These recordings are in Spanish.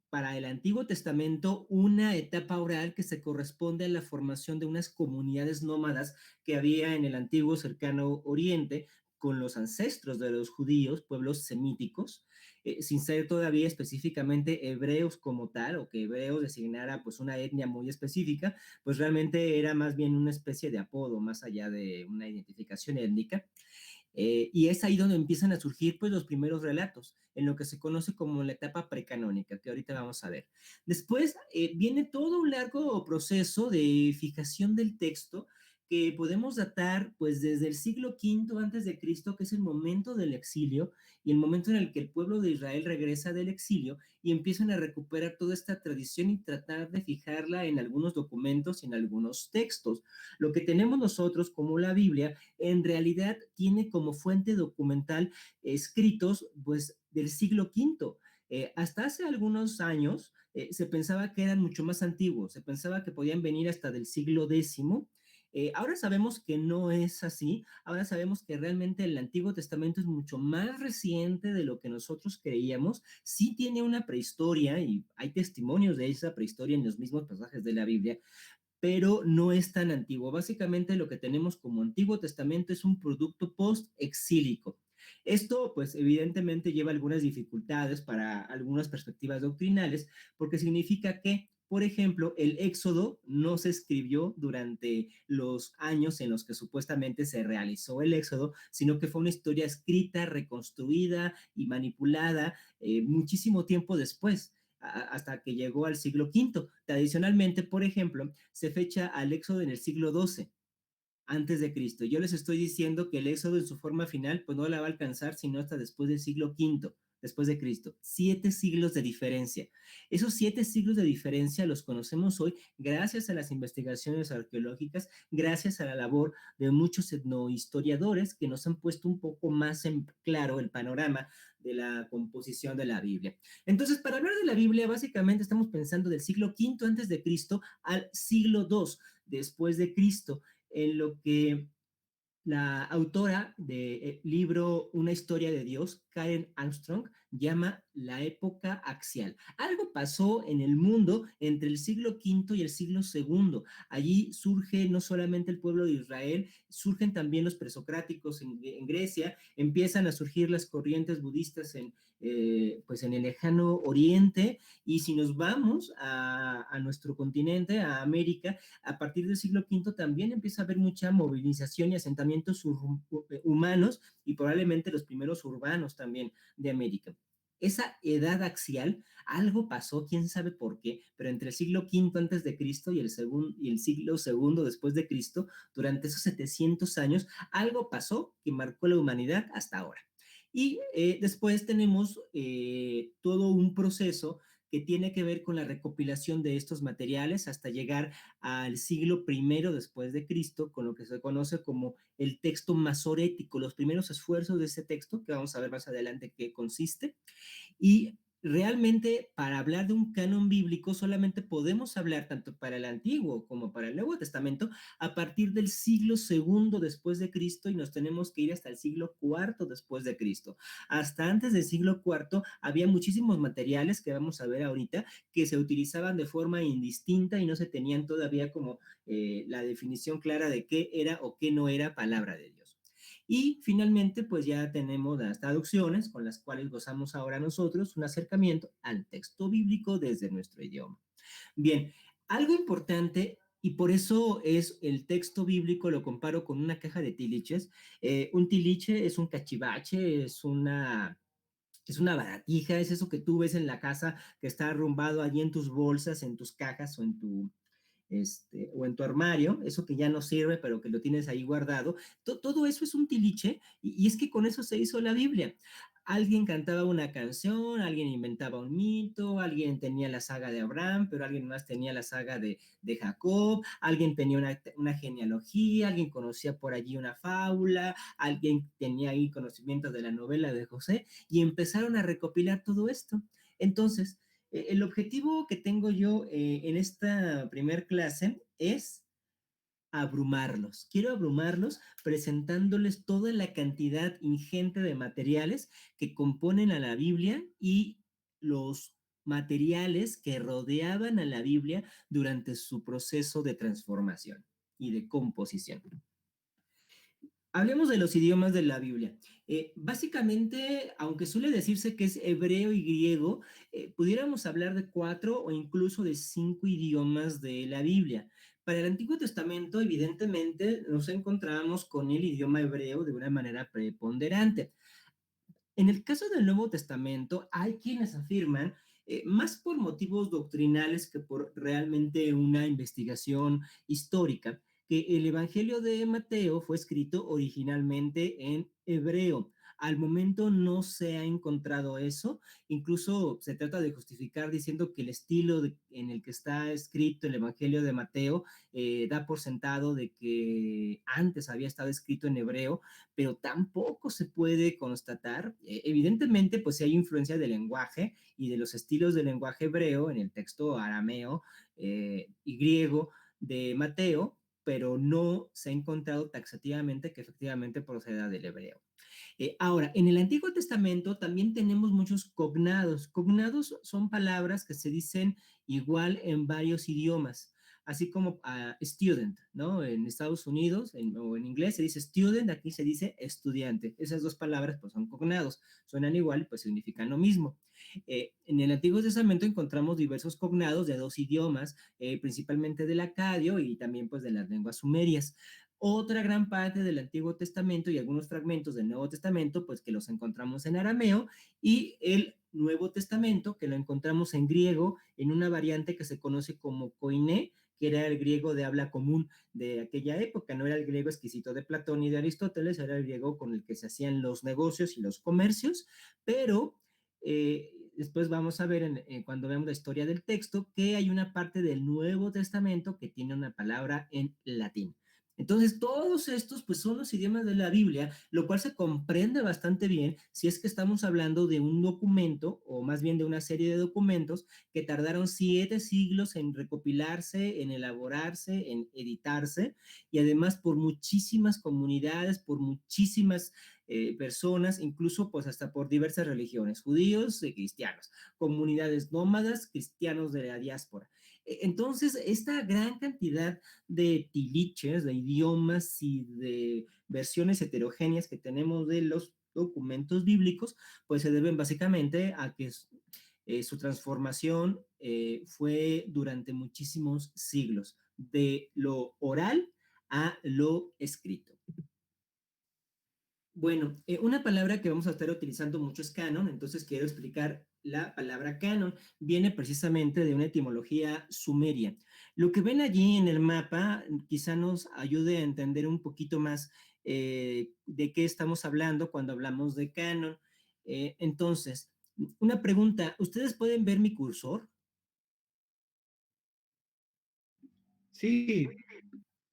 para el Antiguo Testamento una etapa oral que se corresponde a la formación de unas comunidades nómadas que había en el antiguo cercano Oriente con los ancestros de los judíos, pueblos semíticos, sin ser todavía específicamente hebreos como tal, o que hebreos designara pues una etnia muy específica, pues realmente era más bien una especie de apodo, más allá de una identificación étnica. Y es ahí donde empiezan a surgir pues los primeros relatos, en lo que se conoce como la etapa precanónica, que ahorita vamos a ver. Después viene todo un largo proceso de fijación del texto que podemos datar pues desde el siglo V antes de Cristo, que es el momento del exilio y el momento en el que el pueblo de Israel regresa del exilio y empiezan a recuperar toda esta tradición y tratar de fijarla en algunos documentos y en algunos textos. Lo que tenemos nosotros como la Biblia en realidad tiene como fuente documental escritos pues del siglo V. Hasta hace algunos años se pensaba que eran mucho más antiguos, se pensaba que podían venir hasta del siglo X. Ahora sabemos que no es así, ahora sabemos que realmente el Antiguo Testamento es mucho más reciente de lo que nosotros creíamos, sí tiene una prehistoria y hay testimonios de esa prehistoria en los mismos pasajes de la Biblia, pero no es tan antiguo. Básicamente lo que tenemos como Antiguo Testamento es un producto post-exílico. Esto, pues, evidentemente lleva algunas dificultades para algunas perspectivas doctrinales, porque significa que, por ejemplo, el Éxodo no se escribió durante los años en los que supuestamente se realizó el Éxodo, sino que fue una historia escrita, reconstruida y manipulada muchísimo tiempo después hasta que llegó al siglo V. Tradicionalmente, por ejemplo, se fecha al Éxodo en el siglo XII antes de Cristo. Yo les estoy diciendo que el Éxodo en su forma final, pues no la va a alcanzar sino hasta después del siglo V, después de Cristo. 7 siglos de diferencia. Esos 7 siglos de diferencia los conocemos hoy gracias a las investigaciones arqueológicas, gracias a la labor de muchos etnohistoriadores que nos han puesto un poco más en claro el panorama de la composición de la Biblia. Entonces, para hablar de la Biblia, básicamente estamos pensando del siglo V antes de Cristo al siglo II después de Cristo, en lo que la autora del libro Una historia de Dios, Karen Armstrong, llama la época axial. Algo pasó en el mundo entre el siglo V y el siglo II. Allí surge no solamente el pueblo de Israel, surgen también los presocráticos en Grecia, empiezan a surgir las corrientes budistas pues en el lejano oriente, y si nos vamos a nuestro continente, a América, a partir del siglo V también empieza a haber mucha movilización y asentamientos humanos y probablemente los primeros urbanos también de América. Esa edad axial, algo pasó, quién sabe por qué, pero entre el siglo V antes de Cristo y el siglo II después de Cristo, durante esos 700 años, algo pasó que marcó la humanidad hasta ahora. Y después tenemos todo un proceso que tiene que ver con la recopilación de estos materiales hasta llegar al siglo I después de Cristo, con lo que se conoce como el texto masorético, los primeros esfuerzos de ese texto, que vamos a ver más adelante qué consiste. Y realmente para hablar de un canon bíblico solamente podemos hablar tanto para el Antiguo como para el Nuevo Testamento a partir del siglo II después de Cristo, y nos tenemos que ir hasta el siglo IV después de Cristo. Hasta antes del siglo IV había muchísimos materiales que vamos a ver ahorita que se utilizaban de forma indistinta y no se tenían todavía como la definición clara de qué era o qué no era palabra de Dios. Y finalmente, pues ya tenemos las traducciones con las cuales gozamos ahora nosotros un acercamiento al texto bíblico desde nuestro idioma. Bien, algo importante, y por eso es el texto bíblico, lo comparo con una caja de tiliches. Un tiliche es un cachivache, es una baratija, es eso que tú ves en la casa que está arrumbado allí en tus bolsas, en tus cajas o en tu armario, eso que ya no sirve, pero que lo tienes ahí guardado. Todo eso es un tiliche, y es que con eso se hizo la Biblia. Alguien cantaba una canción, alguien inventaba un mito, alguien tenía la saga de Abraham, pero alguien más tenía la saga de Jacob, alguien tenía una genealogía, alguien conocía por allí una fábula, alguien tenía ahí conocimiento de la novela de José, y empezaron a recopilar todo esto. Entonces, el objetivo que tengo yo en esta primer clase es abrumarlos. Quiero abrumarlos presentándoles toda la cantidad ingente de materiales que componen a la Biblia y los materiales que rodeaban a la Biblia durante su proceso de transformación y de composición. Hablemos de los idiomas de la Biblia. Básicamente, aunque suele decirse que es hebreo y griego, pudiéramos hablar de 4 o incluso de 5 idiomas de la Biblia. Para el Antiguo Testamento, evidentemente, nos encontramos con el idioma hebreo de una manera preponderante. En el caso del Nuevo Testamento, hay quienes afirman, más por motivos doctrinales que por realmente una investigación histórica, que el Evangelio de Mateo fue escrito originalmente en hebreo. Al momento no se ha encontrado eso, incluso se trata de justificar diciendo que el estilo en el que está escrito el Evangelio de Mateo da por sentado de que antes había estado escrito en hebreo, pero tampoco se puede constatar. Evidentemente, pues sí hay influencia del lenguaje y de los estilos del lenguaje hebreo en el texto arameo y griego de Mateo, pero no se ha encontrado taxativamente que efectivamente proceda del hebreo. Ahora, en el Antiguo Testamento también tenemos muchos cognados. Cognados son palabras que se dicen igual en varios idiomas, así como student, ¿no? En Estados Unidos o en inglés se dice student, aquí se dice estudiante. Esas dos palabras pues son cognados, suenan igual, pues significan lo mismo. En el Antiguo Testamento encontramos diversos cognados de dos idiomas, principalmente del acadio y también pues de las lenguas sumerias. Otra gran parte del Antiguo Testamento y algunos fragmentos del Nuevo Testamento, pues que los encontramos en arameo, y el Nuevo Testamento, que lo encontramos en griego, en una variante que se conoce como koiné, que era el griego de habla común de aquella época, no era el griego exquisito de Platón y de Aristóteles, era el griego con el que se hacían los negocios y los comercios, pero después vamos a ver cuando veamos la historia del texto que hay una parte del Nuevo Testamento que tiene una palabra en latín. Entonces, todos estos pues son los idiomas de la Biblia, lo cual se comprende bastante bien si es que estamos hablando de un documento, o más bien de una serie de documentos que tardaron 7 siglos en recopilarse, en elaborarse, en editarse, y además por muchísimas comunidades, por muchísimas personas, incluso pues hasta por diversas religiones, judíos y cristianos, comunidades nómadas, cristianos de la diáspora. Entonces, esta gran cantidad de tiliches, de idiomas y de versiones heterogéneas que tenemos de los documentos bíblicos, pues se deben básicamente a que su transformación fue durante muchísimos siglos, de lo oral a lo escrito. Bueno, una palabra que vamos a estar utilizando mucho es canon, entonces quiero explicar la palabra canon. Viene precisamente de una etimología sumeria. Lo que ven allí en el mapa quizá nos ayude a entender un poquito más de qué estamos hablando cuando hablamos de canon. Entonces, una pregunta, ¿ustedes pueden ver mi cursor? Sí,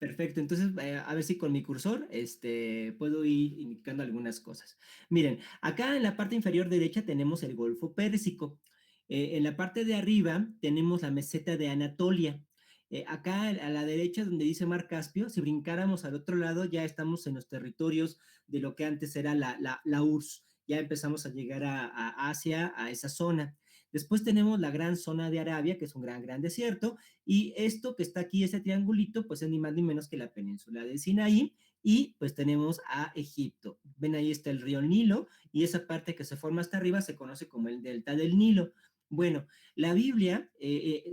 Perfecto, entonces a ver si con mi cursor puedo ir indicando algunas cosas. Miren, acá en la parte inferior derecha tenemos el Golfo Pérsico. En la parte de arriba tenemos la meseta de Anatolia. Acá a la derecha donde dice Mar Caspio, si brincáramos al otro lado ya estamos en los territorios de lo que antes era la URSS. Ya empezamos a llegar a Asia, a esa zona. Después tenemos la gran zona de Arabia, que es un gran desierto, y esto que está aquí, ese triangulito, pues es ni más ni menos que la península de Sinaí, y pues tenemos a Egipto. Ven, ahí está el río Nilo, y esa parte que se forma hasta arriba se conoce como el delta del Nilo. Bueno, la Biblia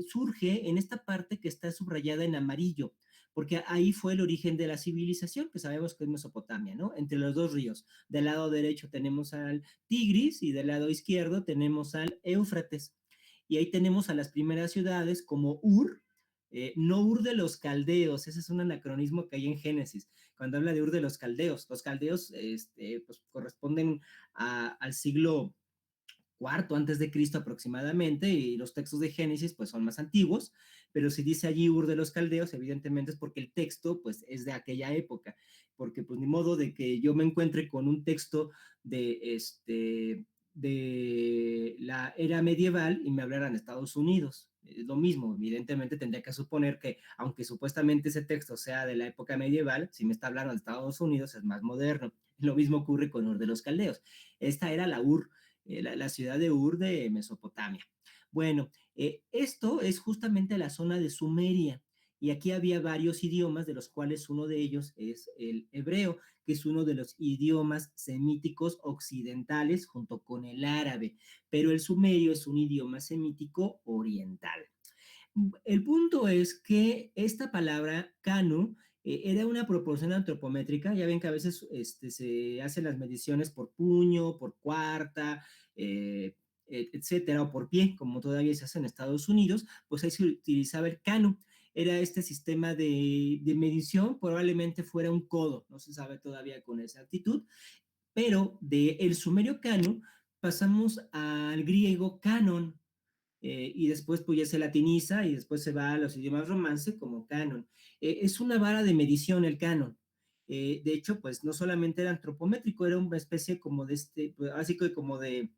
surge en esta parte que está subrayada en amarillo, porque ahí fue el origen de la civilización, que sabemos que es Mesopotamia, ¿no? Entre los dos ríos. Del lado derecho tenemos al Tigris y del lado izquierdo tenemos al Éufrates. Y ahí tenemos a las primeras ciudades como Ur, no Ur de los caldeos, ese es un anacronismo que hay en Génesis, cuando habla de Ur de los caldeos pues, corresponden al siglo cuarto antes de Cristo aproximadamente, y los textos de Génesis pues son más antiguos, pero si dice allí Ur de los Caldeos, evidentemente es porque el texto pues es de aquella época, porque pues ni modo de que yo me encuentre con un texto de la era medieval y me hablaran de Estados Unidos. Es lo mismo, evidentemente tendría que suponer que, aunque supuestamente ese texto sea de la época medieval, si me está hablando de Estados Unidos es más moderno. Lo mismo ocurre con Ur de los Caldeos. Esta era la Ur, la ciudad de Ur de Mesopotamia. Bueno, esto es justamente la zona de Sumeria. Y aquí había varios idiomas, de los cuales uno de ellos es el hebreo, que es uno de los idiomas semíticos occidentales junto con el árabe, pero el sumerio es un idioma semítico oriental. El punto es que esta palabra canu era una proporción antropométrica. Ya ven que a veces se hacen las mediciones por puño, por cuarta, etcétera, o por pie, como todavía se hace en Estados Unidos, pues ahí se utilizaba el canu. Era este sistema de medición, probablemente fuera un codo, no se sabe todavía con exactitud, pero del sumerio canu pasamos al griego canon, y después pues ya se latiniza y después se va a los idiomas romance como canon. Es una vara de medición el canon. De hecho, pues no solamente era antropométrico, era una especie como de pues, así que como de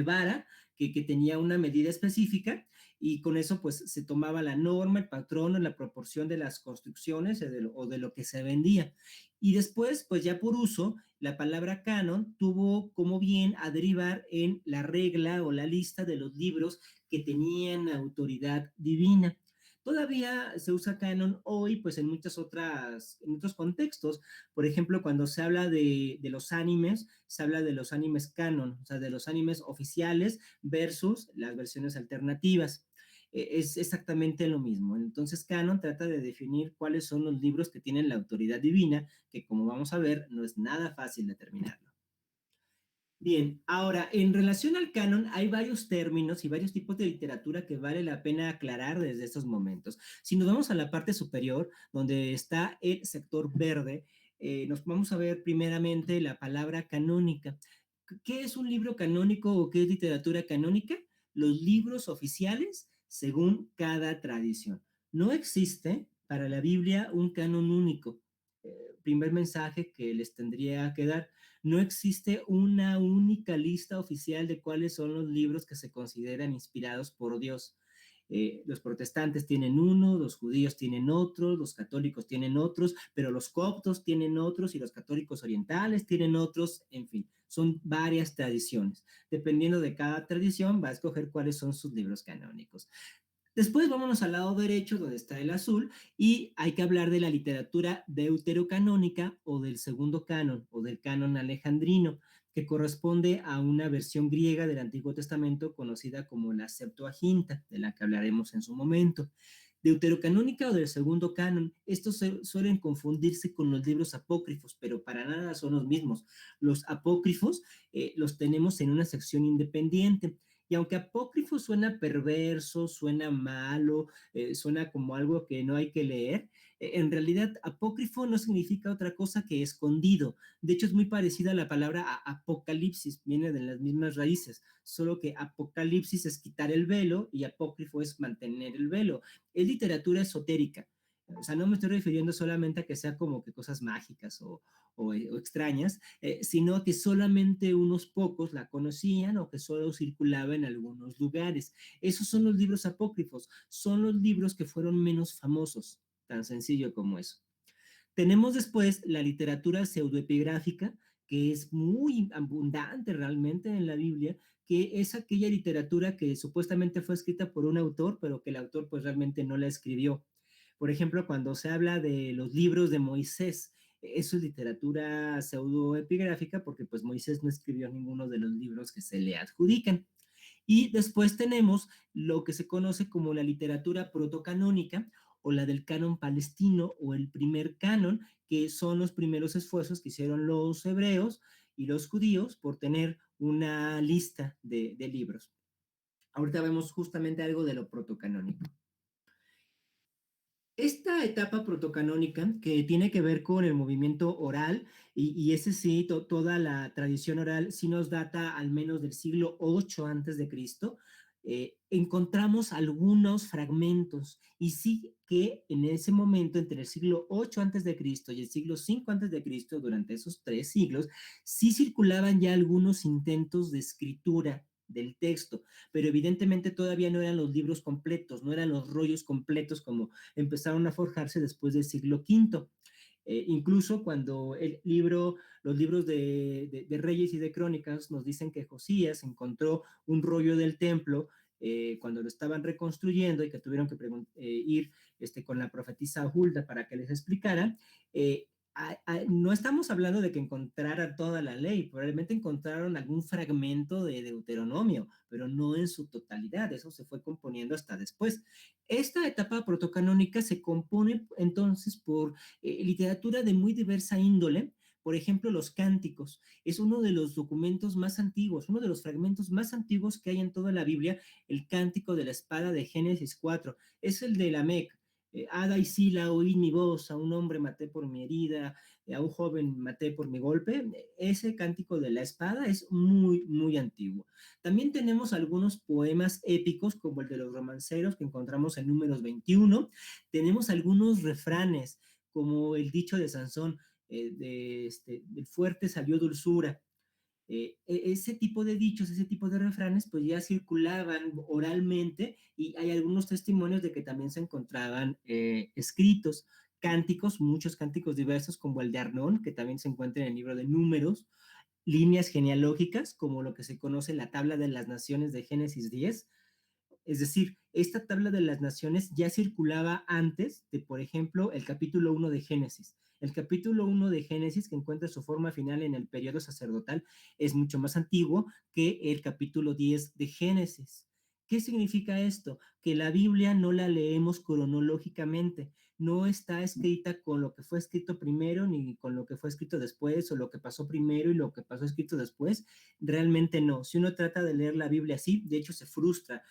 vara que tenía una medida específica, y con eso pues se tomaba la norma, el patrón, la proporción de las construcciones o de lo que se vendía. Y después, pues ya por uso, la palabra canon tuvo como bien a derivar en la regla o la lista de los libros que tenían autoridad divina. Todavía se usa canon hoy, pues en otros contextos. Por ejemplo, cuando se habla de los animes, se habla de los animes canon, o sea, de los animes oficiales versus las versiones alternativas. Es exactamente lo mismo. Entonces, canon trata de definir cuáles son los libros que tienen la autoridad divina, que como vamos a ver, no es nada fácil determinarlo. Bien, ahora, en relación al canon, hay varios términos y varios tipos de literatura que vale la pena aclarar desde estos momentos. Si nos vamos a la parte superior, donde está el sector verde, nos vamos a ver primeramente la palabra canónica. ¿Qué es un libro canónico o qué es literatura canónica? Los libros oficiales según cada tradición. No existe para la Biblia un canon único. Primer mensaje que les tendría que dar: no existe una única lista oficial de cuáles son los libros que se consideran inspirados por Dios. Los protestantes tienen uno, los judíos tienen otros, los católicos tienen otros, pero los coptos tienen otros y los católicos orientales tienen otros, en fin, son varias tradiciones. Dependiendo de cada tradición, va a escoger cuáles son sus libros canónicos. Después vámonos al lado derecho, donde está el azul, y hay que hablar de la literatura deuterocanónica o del segundo canon o del canon alejandrino, que corresponde a una versión griega del Antiguo Testamento conocida como la Septuaginta, de la que hablaremos en su momento. Deuterocanónica o del segundo canon, estos suelen confundirse con los libros apócrifos, pero para nada son los mismos. Los apócrifos los tenemos en una sección independiente. Y aunque apócrifo suena perverso, suena malo, suena como algo que no hay que leer, en realidad apócrifo no significa otra cosa que escondido. De hecho, es muy parecida a la palabra apocalipsis, viene de las mismas raíces, solo que apocalipsis es quitar el velo y apócrifo es mantener el velo. Es literatura esotérica. O sea, no me estoy refiriendo solamente a que sea como que cosas mágicas o extrañas, sino que solamente unos pocos la conocían o que solo circulaba en algunos lugares. Esos son los libros apócrifos, son los libros que fueron menos famosos, tan sencillo como eso. Tenemos después la literatura pseudoepigráfica, que es muy abundante realmente en la Biblia, que es aquella literatura que supuestamente fue escrita por un autor, pero que el autor pues realmente no la escribió. Por ejemplo, cuando se habla de los libros de Moisés, eso es literatura pseudoepigráfica porque pues Moisés no escribió ninguno de los libros que se le adjudican. Y después tenemos lo que se conoce como la literatura protocanónica o la del canon palestino o el primer canon, que son los primeros esfuerzos que hicieron los hebreos y los judíos por tener una lista de libros. Ahorita vemos justamente algo de lo protocanónico. Esta etapa protocanónica que tiene que ver con el movimiento oral, y ese sí, toda la tradición oral sí nos data al menos del siglo 8 antes de Cristo, encontramos algunos fragmentos y sí que en ese momento entre el siglo 8 antes de Cristo y el siglo 5 antes de Cristo, durante esos 3 siglos, sí circulaban ya algunos intentos de escritura del texto, pero evidentemente todavía no eran los libros completos, no eran los rollos completos como empezaron a forjarse después del siglo V. Incluso cuando los libros de Reyes y de Crónicas nos dicen que Josías encontró un rollo del templo cuando lo estaban reconstruyendo y que tuvieron que ir con la profetisa Hulda para que les explicara, no estamos hablando de que encontraran toda la ley, probablemente encontraron algún fragmento de Deuteronomio, pero no en su totalidad, eso se fue componiendo hasta después. Esta etapa protocanónica se compone entonces por literatura de muy diversa índole. Por ejemplo, los cánticos. Es uno de los documentos más antiguos, uno de los fragmentos más antiguos que hay en toda la Biblia, el cántico de la espada de Génesis 4. Es el de Lamec. Ada y Sila, oí mi voz, a un hombre maté por mi herida, a un joven maté por mi golpe. Ese cántico de la espada es muy, muy antiguo. También tenemos algunos poemas épicos, como el de los romanceros, que encontramos en Números 21. Tenemos algunos refranes, como el dicho de Sansón, del fuerte salió dulzura. Ese tipo de dichos, ese tipo de refranes, pues ya circulaban oralmente y hay algunos testimonios de que también se encontraban escritos, cánticos, muchos cánticos diversos, como el de Arnón, que también se encuentra en el libro de Números, líneas genealógicas, como lo que se conoce la tabla de las naciones de Génesis 10. Es decir, esta tabla de las naciones ya circulaba antes de, por ejemplo, el capítulo 1 de Génesis. El capítulo 1 de Génesis, que encuentra su forma final en el periodo sacerdotal, es mucho más antiguo que el capítulo 10 de Génesis. ¿Qué significa esto? Que la Biblia no la leemos cronológicamente, no está escrita con lo que fue escrito primero ni con lo que fue escrito después o lo que pasó primero y lo que pasó escrito después. Realmente no. Si uno trata de leer la Biblia así, de hecho se frustra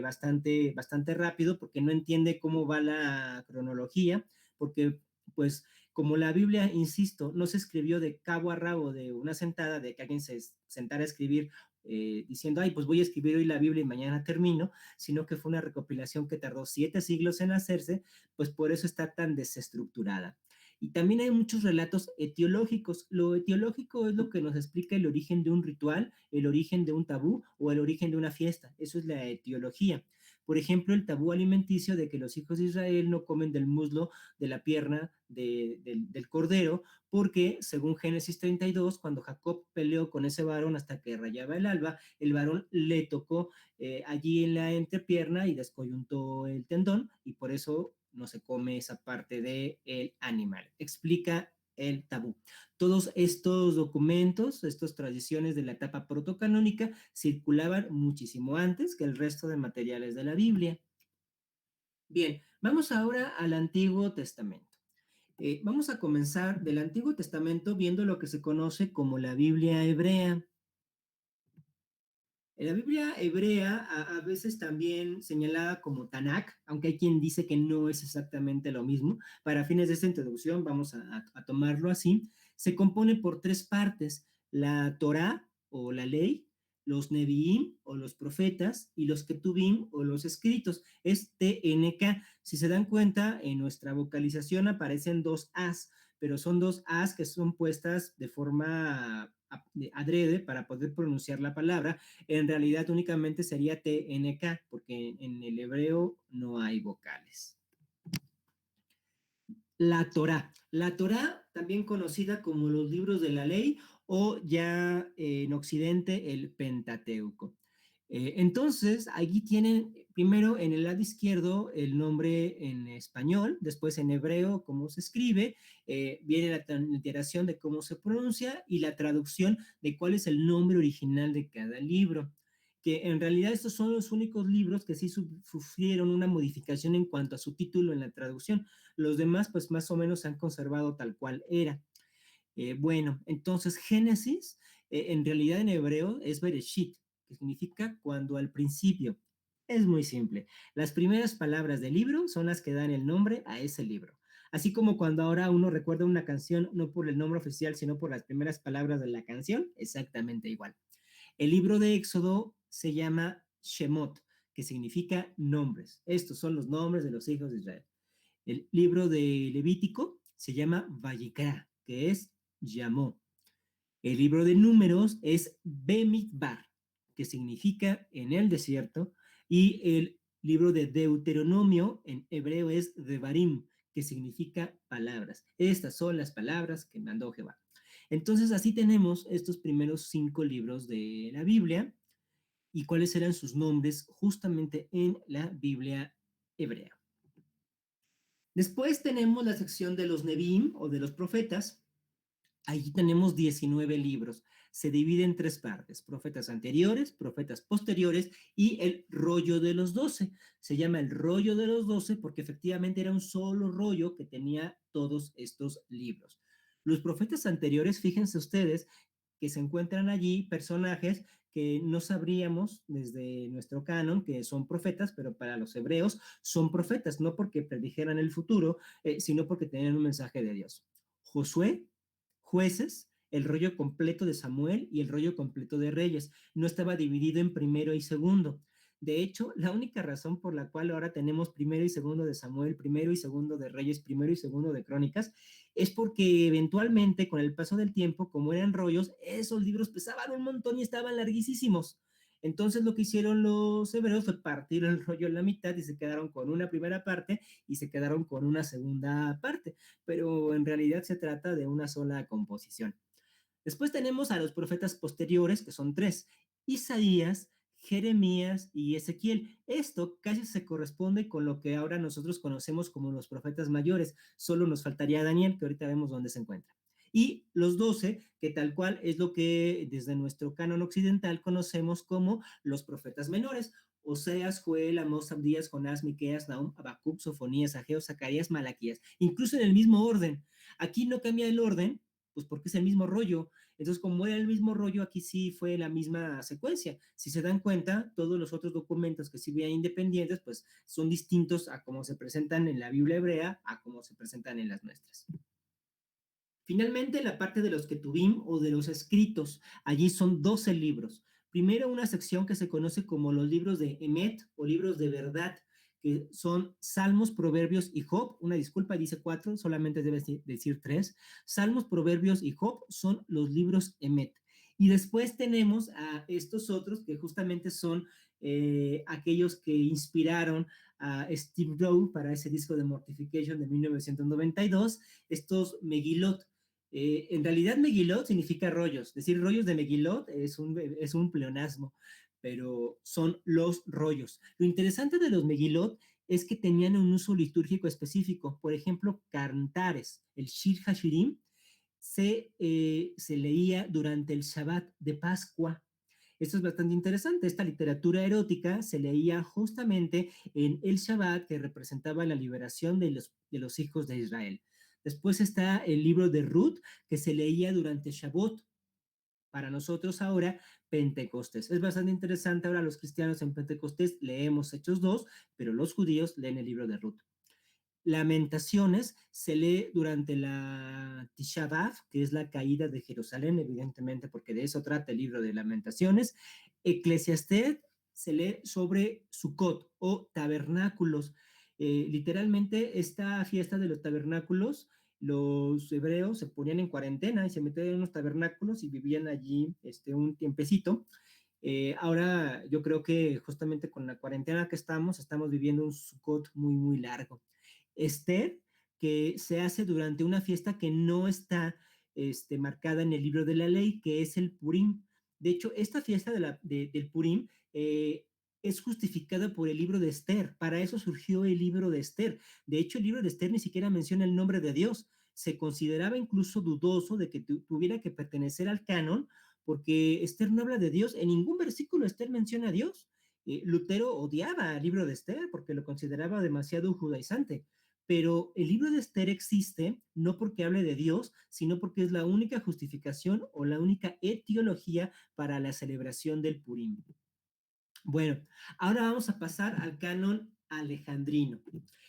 bastante rápido porque no entiende cómo va la cronología, porque pues como la Biblia, insisto, no se escribió de cabo a rabo de una sentada, de que alguien se sentara a escribir diciendo, ay, pues voy a escribir hoy la Biblia y mañana termino, sino que fue una recopilación que tardó 7 siglos en hacerse, pues por eso está tan desestructurada. Y también hay muchos relatos etiológicos. Lo etiológico es lo que nos explica el origen de un ritual, el origen de un tabú o el origen de una fiesta. Eso es la etiología. Por ejemplo, el tabú alimenticio de que los hijos de Israel no comen del muslo, de la pierna del cordero, porque según Génesis 32, cuando Jacob peleó con ese varón hasta que rayaba el alba, el varón le tocó allí en la entrepierna y descoyuntó el tendón y por eso no se come esa parte del animal. Explica el tabú. Todos estos documentos, estas tradiciones de la etapa protocanónica circulaban muchísimo antes que el resto de materiales de la Biblia. Bien, vamos ahora al Antiguo Testamento. Vamos a comenzar del Antiguo Testamento viendo lo que se conoce como la Biblia hebrea. En la Biblia hebrea, a veces también señalada como Tanakh, aunque hay quien dice que no es exactamente lo mismo, para fines de esta introducción vamos a tomarlo así, se compone por tres partes: la Torá o la ley, los Nevi'im o los profetas y los Ketubim o los escritos. Es TNK. Si se dan cuenta, en nuestra vocalización aparecen dos As, pero son dos As que son puestas de forma adrede para poder pronunciar la palabra. En realidad únicamente sería TNK, porque en el hebreo no hay vocales. La Torá. La Torá, también conocida como los libros de la ley o ya en Occidente el Pentateuco. Entonces, allí tienen primero en el lado izquierdo el nombre en español, después en hebreo cómo se escribe, viene la transliteración de cómo se pronuncia y la traducción de cuál es el nombre original de cada libro, que en realidad estos son los únicos libros que sí sufrieron una modificación en cuanto a su título en la traducción. Los demás, pues más o menos se han conservado tal cual era. Bueno, entonces Génesis, en realidad en hebreo es Bereshit, que significa cuando al principio. Es muy simple. Las primeras palabras del libro son las que dan el nombre a ese libro. Así como cuando ahora uno recuerda una canción no por el nombre oficial, sino por las primeras palabras de la canción, exactamente igual. El libro de Éxodo se llama Shemot, que significa nombres. Estos son los nombres de los hijos de Israel. El libro de Levítico se llama Vayikra, que es llamó. El libro de Números es Bemidbar, que significa en el desierto, y el libro de Deuteronomio en hebreo es Devarim, que significa palabras. Estas son las palabras que mandó Jehová. Entonces así tenemos estos primeros 5 libros de la Biblia. y cuáles eran sus nombres justamente en la Biblia hebrea. Después tenemos la sección de los Nebim o de los profetas. Allí tenemos 19 libros. Se divide en tres partes: profetas anteriores, profetas posteriores y el rollo de los 12. Se llama el rollo de los 12 porque efectivamente era un solo rollo que tenía todos estos libros. Los profetas anteriores, fíjense ustedes, que se encuentran allí personajes que no sabríamos desde nuestro canon que son profetas, pero para los hebreos son profetas, no porque predijeran el futuro, sino porque tenían un mensaje de Dios. Josué, Jueces, el rollo completo de Samuel y el rollo completo de Reyes. No estaba dividido en primero y segundo. De hecho, la única razón por la cual ahora tenemos primero y segundo de Samuel, primero y segundo de Reyes, primero y segundo de Crónicas, es porque eventualmente, con el paso del tiempo, como eran rollos, esos libros pesaban un montón y estaban larguísimos. Entonces lo que hicieron los hebreos fue partir el rollo en la mitad y se quedaron con una primera parte y se quedaron con una segunda parte, pero en realidad se trata de una sola composición. Después tenemos a los profetas posteriores, que son tres: Isaías, Jeremías y Ezequiel. Esto casi se corresponde con lo que ahora nosotros conocemos como los profetas mayores. Solo nos faltaría Daniel, que ahorita vemos dónde se encuentra. Y los 12, que tal cual es lo que desde nuestro canon occidental conocemos como los profetas menores: Oseas, Joel, Amós, Abdías, Jonás, Miqueas, Nahum, Habacuc, Sofonías, Ageo, Zacarías, Malaquías, incluso en el mismo orden. Aquí no cambia el orden, pues porque es el mismo rollo. Entonces, como era el mismo rollo, aquí sí fue la misma secuencia. Si se dan cuenta, todos los otros documentos que sí vean independientes, pues son distintos a cómo se presentan en la Biblia hebrea, a cómo se presentan en las nuestras. Finalmente, la parte de los Ketubim o de los escritos. Allí son 12 libros. Primero, una sección que se conoce como los libros de Emet o libros de verdad, que son Salmos, Proverbios y Job. Una disculpa, dice 4, solamente debe decir 3. Salmos, Proverbios y Job son los libros Emet. Y después tenemos a estos otros que justamente son aquellos que inspiraron a Steve Rowe para ese disco de Mortification de 1992, estos Megilot. En realidad Megilot significa rollos. Decir rollos de Megilot es un pleonasmo, pero son los rollos. Lo interesante de los Megilot es que tenían un uso litúrgico específico. Por ejemplo, cantares, el Shir Hashirim, se leía durante el Shabbat de Pascua. Esto es bastante interesante. Esta literatura erótica se leía justamente en el Shabbat, que representaba la liberación de los hijos de Israel. Después está el libro de Ruth, que se leía durante Shavuot. Para nosotros ahora, Pentecostés. Es bastante interesante. Ahora los cristianos en Pentecostés leemos Hechos 2, pero los judíos leen el libro de Ruth. Lamentaciones se lee durante la Tisha B'Av, que es la caída de Jerusalén, evidentemente, porque de eso trata el libro de Lamentaciones. Eclesiastés se lee sobre Sukkot o tabernáculos. Literalmente, esta fiesta de los tabernáculos, los hebreos se ponían en cuarentena y se metían en unos tabernáculos y vivían allí un tiempecito. Ahora yo creo que justamente con la cuarentena que estamos viviendo un Sukkot muy, muy largo. Esther, que se hace durante una fiesta que no está marcada en el libro de la ley, que es el Purim. De hecho, esta fiesta del Purim es justificada por el libro de Esther. Para eso surgió el libro de Esther. De hecho, el libro de Esther ni siquiera menciona el nombre de Dios. Se consideraba incluso dudoso de que tuviera que pertenecer al canon, porque Esther no habla de Dios. En ningún versículo Esther menciona a Dios. Lutero odiaba el libro de Esther porque lo consideraba demasiado judaizante. Pero el libro de Esther existe no porque hable de Dios, sino porque es la única justificación o la única etiología para la celebración del Purim. Bueno, ahora vamos a pasar al canon alejandrino.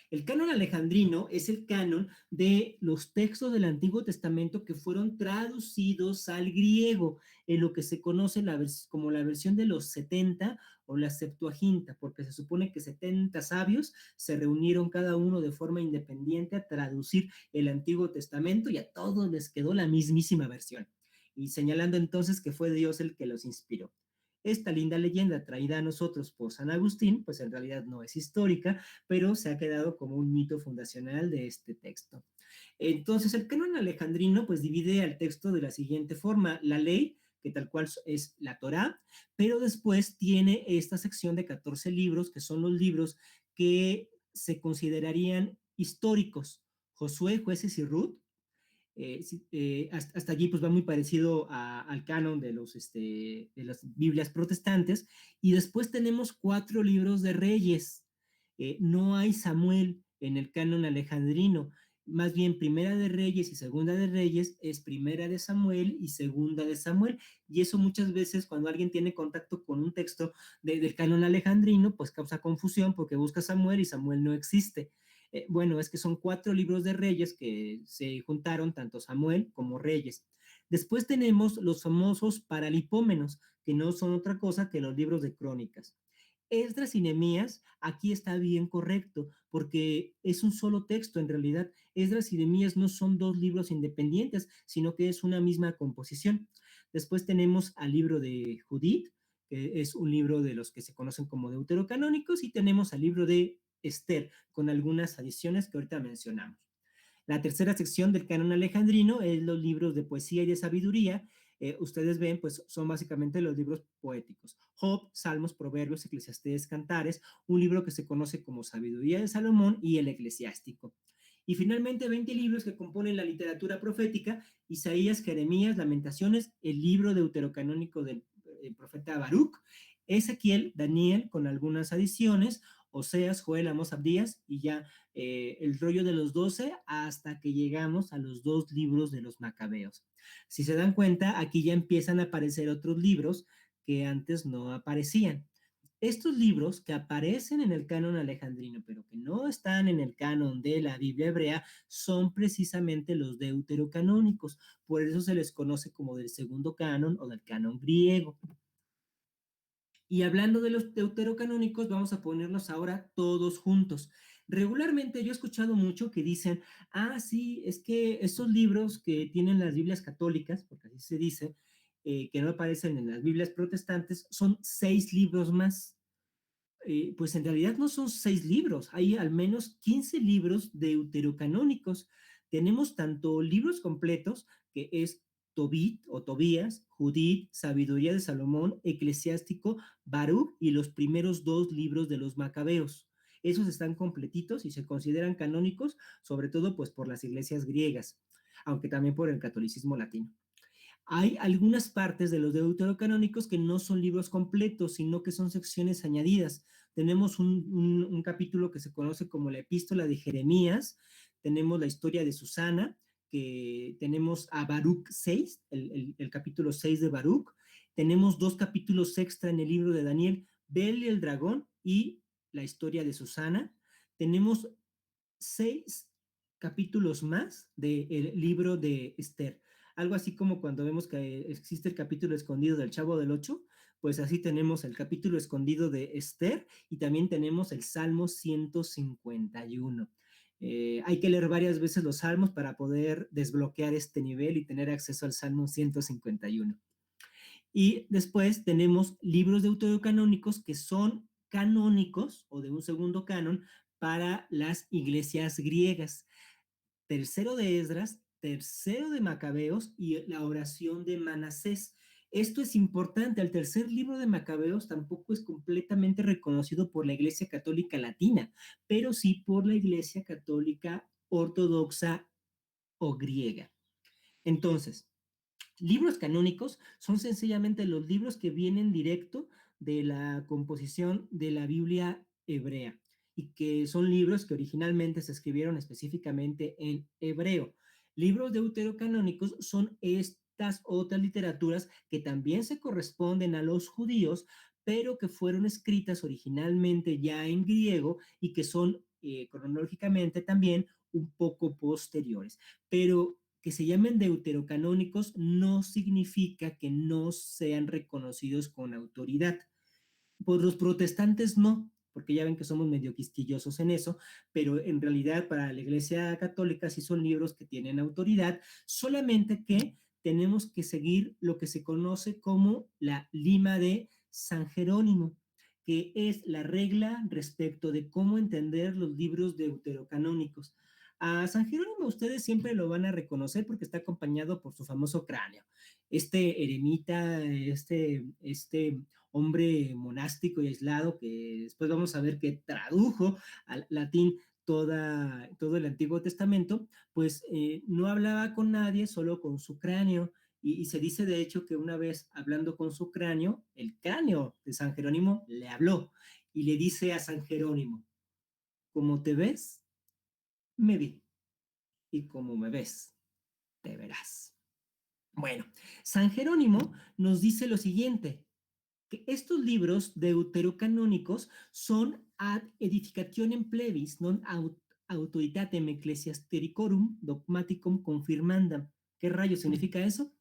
El canon alejandrino es el canon de los textos del Antiguo Testamento que fueron traducidos al griego, en lo que se conoce como la versión de los 70 o la Septuaginta, porque se supone que 70 sabios se reunieron cada uno de forma independiente a traducir el Antiguo Testamento y a todos les quedó la mismísima versión, y señalando entonces que fue Dios el que los inspiró. Esta linda leyenda traída a nosotros por San Agustín, pues en realidad no es histórica, pero se ha quedado como un mito fundacional de este texto. Entonces, el canon alejandrino pues divide al texto de la siguiente forma: la ley, que tal cual es la Torá, pero después tiene esta sección de 14 libros, que son los libros que se considerarían históricos: Josué, Jueces y Ruth. Hasta allí pues va muy parecido al canon de las Biblias protestantes. Y después tenemos 4 libros de Reyes. No hay Samuel en el canon alejandrino. Más bien, Primera de Reyes y Segunda de Reyes es Primera de Samuel y Segunda de Samuel. Y eso muchas veces, cuando alguien tiene contacto con un texto del canon alejandrino, pues causa confusión porque busca Samuel y Samuel no existe. Bueno, es que son 4 libros de Reyes que se juntaron, tanto Samuel como Reyes. Después tenemos los famosos paralipómenos, que no son otra cosa que los libros de crónicas. Esdras y Nehemías, aquí está bien correcto, porque es un solo texto en realidad. Esdras y Nehemías no son 2 libros independientes, sino que es una misma composición. Después tenemos al libro de Judith, que es un libro de los que se conocen como deuterocanónicos, y tenemos al libro de Esther, con algunas adiciones que ahorita mencionamos. La tercera sección del canon alejandrino es los libros de poesía y de sabiduría. Ustedes ven, pues son básicamente los libros poéticos: Job, Salmos, Proverbios, Eclesiastés, Cantares, un libro que se conoce como Sabiduría de Salomón, y el Eclesiástico. Y finalmente 20 libros que componen la literatura profética: Isaías, Jeremías, Lamentaciones, el libro deuterocanónico del profeta Baruch, Ezequiel, Daniel, con algunas adiciones, Oseas, Joel, Amós, Abdías, y ya el rollo de los 12 hasta que llegamos a los 2 libros de los Macabeos. Si se dan cuenta, aquí ya empiezan a aparecer otros libros que antes no aparecían. Estos libros que aparecen en el canon alejandrino, pero que no están en el canon de la Biblia hebrea, son precisamente los deuterocanónicos. Por eso se les conoce como del segundo canon o del canon griego. Y hablando de los deuterocanónicos, vamos a ponernos ahora todos juntos. Regularmente yo he escuchado mucho que dicen: ah, sí, es que estos libros que tienen las Biblias católicas, porque así se dice, que no aparecen en las Biblias protestantes, son 6 libros más. Pues en realidad no son 6 libros, hay al menos 15 libros deuterocanónicos. Tenemos tanto libros completos, que es Tobit o Tobías, Judith, Sabiduría de Salomón, Eclesiástico, Baruch, y los primeros 2 libros de los Macabeos. Esos están completitos y se consideran canónicos, sobre todo pues por las iglesias griegas, aunque también por el catolicismo latino. Hay algunas partes de los deuterocanónicos que no son libros completos, sino que son secciones añadidas. Tenemos un capítulo que se conoce como la Epístola de Jeremías, tenemos la historia de Susana, que tenemos a Baruch 6, el capítulo 6 de Baruch, tenemos 2 capítulos extra en el libro de Daniel, Bel y el dragón y la historia de Susana, tenemos 6 capítulos más del libro de Esther. Algo así como cuando vemos que existe el capítulo escondido del Chavo del Ocho, pues así tenemos el capítulo escondido de Esther, y también tenemos el Salmo 151. Hay que leer varias veces los salmos para poder desbloquear este nivel y tener acceso al Salmo 151. Y después tenemos libros deuterocanónicos que son canónicos o de un segundo canon para las iglesias griegas: tercero de Esdras, tercero de Macabeos y la oración de Manasés. Esto es importante. El tercer libro de Macabeos tampoco es completamente reconocido por la Iglesia Católica Latina, pero sí por la Iglesia Católica Ortodoxa o griega. Entonces, libros canónicos son sencillamente los libros que vienen directo de la composición de la Biblia hebrea, y que son libros que originalmente se escribieron específicamente en hebreo. Libros deuterocanónicos son estas otras literaturas que también se corresponden a los judíos, pero que fueron escritas originalmente ya en griego y que son cronológicamente también un poco posteriores. Pero que se llamen deuterocanónicos no significa que no sean reconocidos con autoridad. Por los protestantes no, porque ya ven que somos medio quisquillosos en eso, pero en realidad para la Iglesia Católica sí son libros que tienen autoridad, solamente que tenemos que seguir lo que se conoce como la lima de San Jerónimo, que es la regla respecto de cómo entender los libros deuterocanónicos. A San Jerónimo ustedes siempre lo van a reconocer porque está acompañado por su famoso cráneo. este eremita, este hombre monástico y aislado, que después vamos a ver que tradujo al latín todo el Antiguo Testamento, pues no hablaba con nadie, solo con su cráneo. Y se dice de hecho que una vez hablando con su cráneo, el cráneo de San Jerónimo le habló y le dice a San Jerónimo, como te ves, me vi, y como me ves, te verás. Bueno, San Jerónimo nos dice lo siguiente, que estos libros deuterocanónicos son ad edificationem plebis non autoritatem ecclesiastericorum dogmaticum confirmandam. ¿Qué rayo significa eso?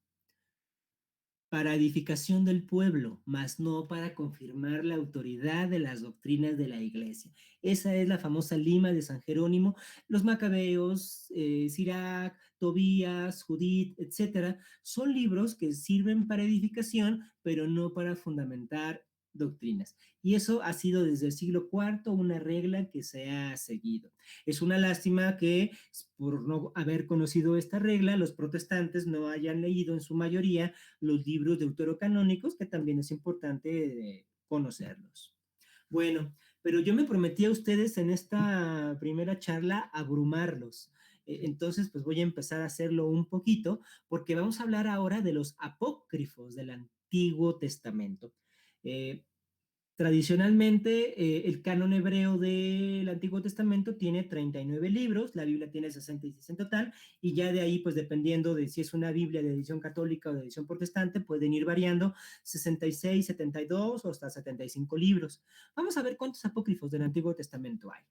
Para edificación del pueblo, mas no para confirmar la autoridad de las doctrinas de la iglesia. Esa es la famosa lima de San Jerónimo. Los macabeos, Sirac, Tobías, Judith, etcétera, son libros que sirven para edificación, pero no para fundamentar doctrinas. Y eso ha sido desde el siglo IV una regla que se ha seguido. Es una lástima que por no haber conocido esta regla, los protestantes no hayan leído en su mayoría los libros deuterocanónicos, que también es importante conocerlos. Bueno, pero yo me prometí a ustedes en esta primera charla abrumarlos. Entonces, pues voy a empezar a hacerlo un poquito, porque vamos a hablar ahora de los apócrifos del Antiguo Testamento. Eh, Tradicionalmente, el canon hebreo del Antiguo Testamento tiene 39 libros, la Biblia tiene 66 en total, y ya de ahí, pues dependiendo de si es una Biblia de edición católica o de edición protestante, pueden ir variando 66, 72 o hasta 75 libros. Vamos a ver cuántos apócrifos del Antiguo Testamento hay.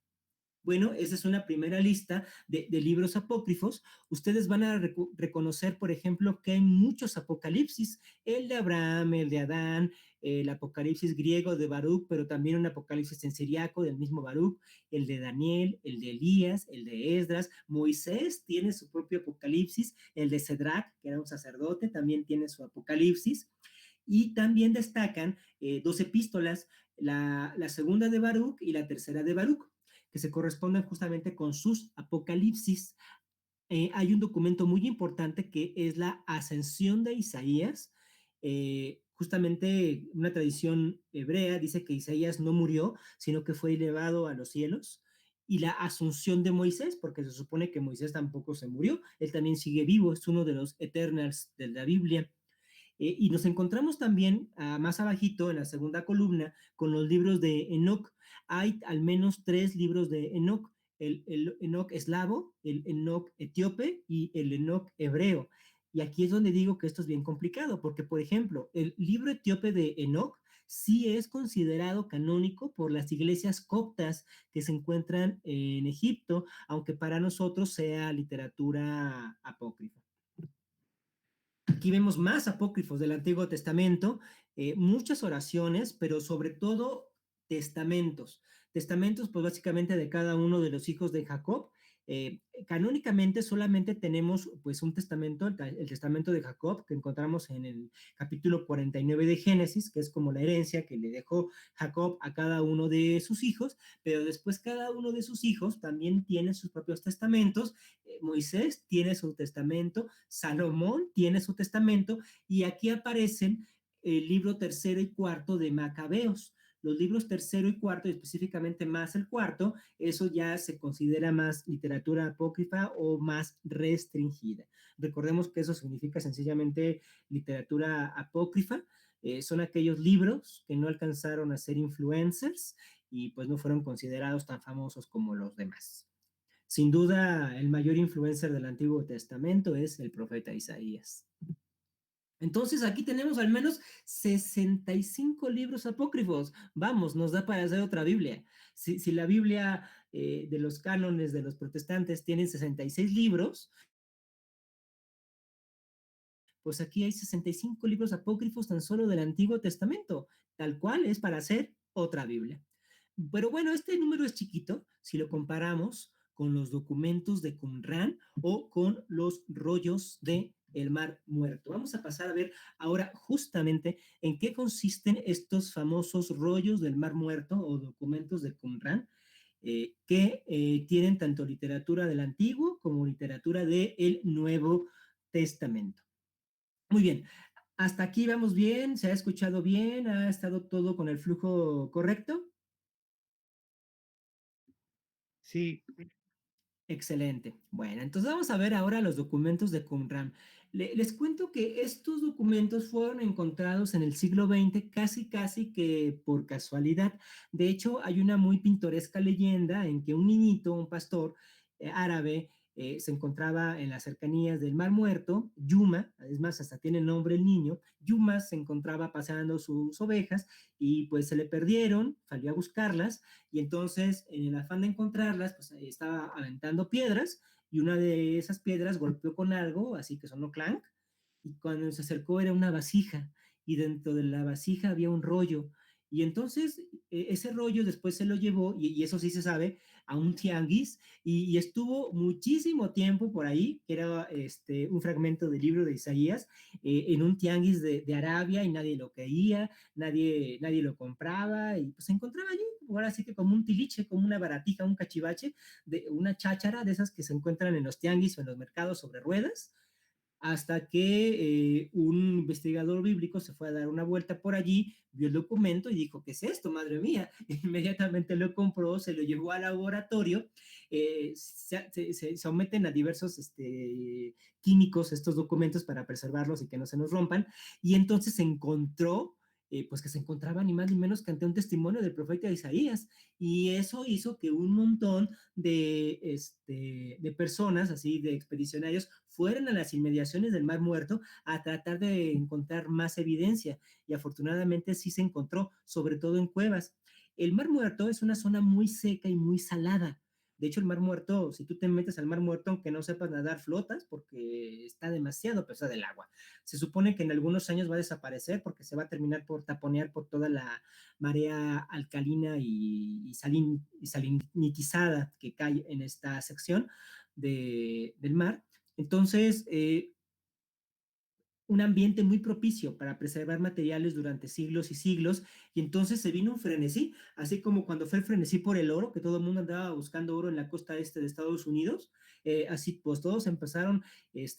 Bueno, esa es una primera lista de libros apócrifos. Ustedes van a reconocer, por ejemplo, que hay muchos apocalipsis, el de Abraham, el de Adán, el apocalipsis griego de Baruch, pero también un apocalipsis en siriaco del mismo Baruch, el de Daniel, el de Elías, el de Esdras, Moisés tiene su propio apocalipsis, el de Cedrac, que era un sacerdote, también tiene su apocalipsis. Y también destacan dos epístolas, la segunda de Baruch y la tercera de Baruch, que se corresponden justamente con sus apocalipsis. Hay un documento muy importante que es la ascensión de Isaías. Justamente una tradición hebrea dice que Isaías no murió, sino que fue elevado a los cielos. Y la asunción de Moisés, porque se supone que Moisés tampoco se murió, él también sigue vivo, es uno de los eternals de la Biblia. Y nos encontramos también más abajito en la segunda columna con los libros de Enoch. Hay al menos tres libros de Enoch, el Enoch eslavo, el Enoch etíope y el Enoch hebreo. Y aquí es donde digo que esto es bien complicado, porque por ejemplo, el libro etíope de Enoch sí es considerado canónico por las iglesias coptas que se encuentran en Egipto, aunque para nosotros sea literatura apócrifa. Aquí vemos más apócrifos del Antiguo Testamento, muchas oraciones, pero sobre todo testamentos. Testamentos, pues básicamente de cada uno de los hijos de Jacob. Canónicamente solamente tenemos pues un testamento, el testamento de Jacob, que encontramos en el capítulo 49 de Génesis, que es como la herencia que le dejó Jacob a cada uno de sus hijos, pero después cada uno de sus hijos también tiene sus propios testamentos. Moisés tiene su testamento, Salomón tiene su testamento, y aquí aparecen el libro tercero y cuarto de Macabeos. Los libros tercero y cuarto, y específicamente más el cuarto, eso ya se considera más literatura apócrifa o más restringida. Recordemos que eso significa sencillamente literatura apócrifa. Son aquellos libros que no alcanzaron a ser influencers y pues no fueron considerados tan famosos como los demás. Sin duda, el mayor influencer del Antiguo Testamento es el profeta Isaías. Entonces, aquí tenemos al menos 65 libros apócrifos. Vamos, nos da para hacer otra Biblia. Si la Biblia de los cánones de los protestantes tiene 66 libros, pues aquí hay 65 libros apócrifos tan solo del Antiguo Testamento, tal cual es para hacer otra Biblia. Pero bueno, este número es chiquito si lo comparamos con los documentos de Qumran o con los rollos de el Mar Muerto. Vamos a pasar a ver ahora justamente en qué consisten estos famosos rollos del Mar Muerto o documentos de Qumran, que tienen tanto literatura del Antiguo como literatura del Nuevo Testamento. Muy bien, Hasta aquí vamos bien, se ha escuchado bien, ha estado todo con el flujo correcto. Sí, Excelente. Bueno, entonces vamos a ver ahora los documentos de Qumran. Les cuento que estos documentos fueron encontrados en el siglo XX casi que por casualidad. De hecho, hay una muy pintoresca leyenda en que un niñito, un pastor árabe, se encontraba en las cercanías del Mar Muerto, Yuma, es más, hasta tiene nombre el niño. Yuma se encontraba paseando sus ovejas y pues se le perdieron, salió a buscarlas y entonces en el afán de encontrarlas, pues estaba aventando piedras y una de esas piedras golpeó con algo, así que sonó clank, y cuando se acercó era una vasija y dentro de la vasija había un rollo. Y entonces ese rollo después se lo llevó, y eso sí se sabe, a un tianguis y estuvo muchísimo tiempo por ahí, que era un fragmento del libro de Isaías, en un tianguis de Arabia y nadie lo creía, nadie lo compraba y pues se encontraba allí, ahora sí que como un tiliche, como una baratija, un cachivache, de una cháchara de esas que se encuentran en los tianguis o en los mercados sobre ruedas, hasta que un investigador bíblico se fue a dar una vuelta por allí, vio el documento y dijo, ¿qué es esto, madre mía? Inmediatamente lo compró, se lo llevó al laboratorio, se someten a diversos químicos estos documentos para preservarlos y que no se nos rompan, y entonces se encontró pues que se encontraba ni más ni menos que ante un testimonio del profeta Isaías, y eso hizo que un montón de personas, así de expedicionarios, fueron a las inmediaciones del Mar Muerto a tratar de encontrar más evidencia y afortunadamente sí se encontró, sobre todo en cuevas. El Mar Muerto es una zona muy seca y muy salada. De hecho, el Mar Muerto, si tú te metes al Mar Muerto, aunque no sepas nadar, flotas porque está demasiado pesada el agua. Se supone que en algunos años va a desaparecer porque se va a terminar por taponear por toda la marea alcalina y salinitizada que cae en esta sección del mar. Entonces, un ambiente muy propicio para preservar materiales durante siglos y siglos, y entonces se vino un frenesí, así como cuando fue el frenesí por el oro, que todo el mundo andaba buscando oro en la costa este de Estados Unidos, así pues todos empezaron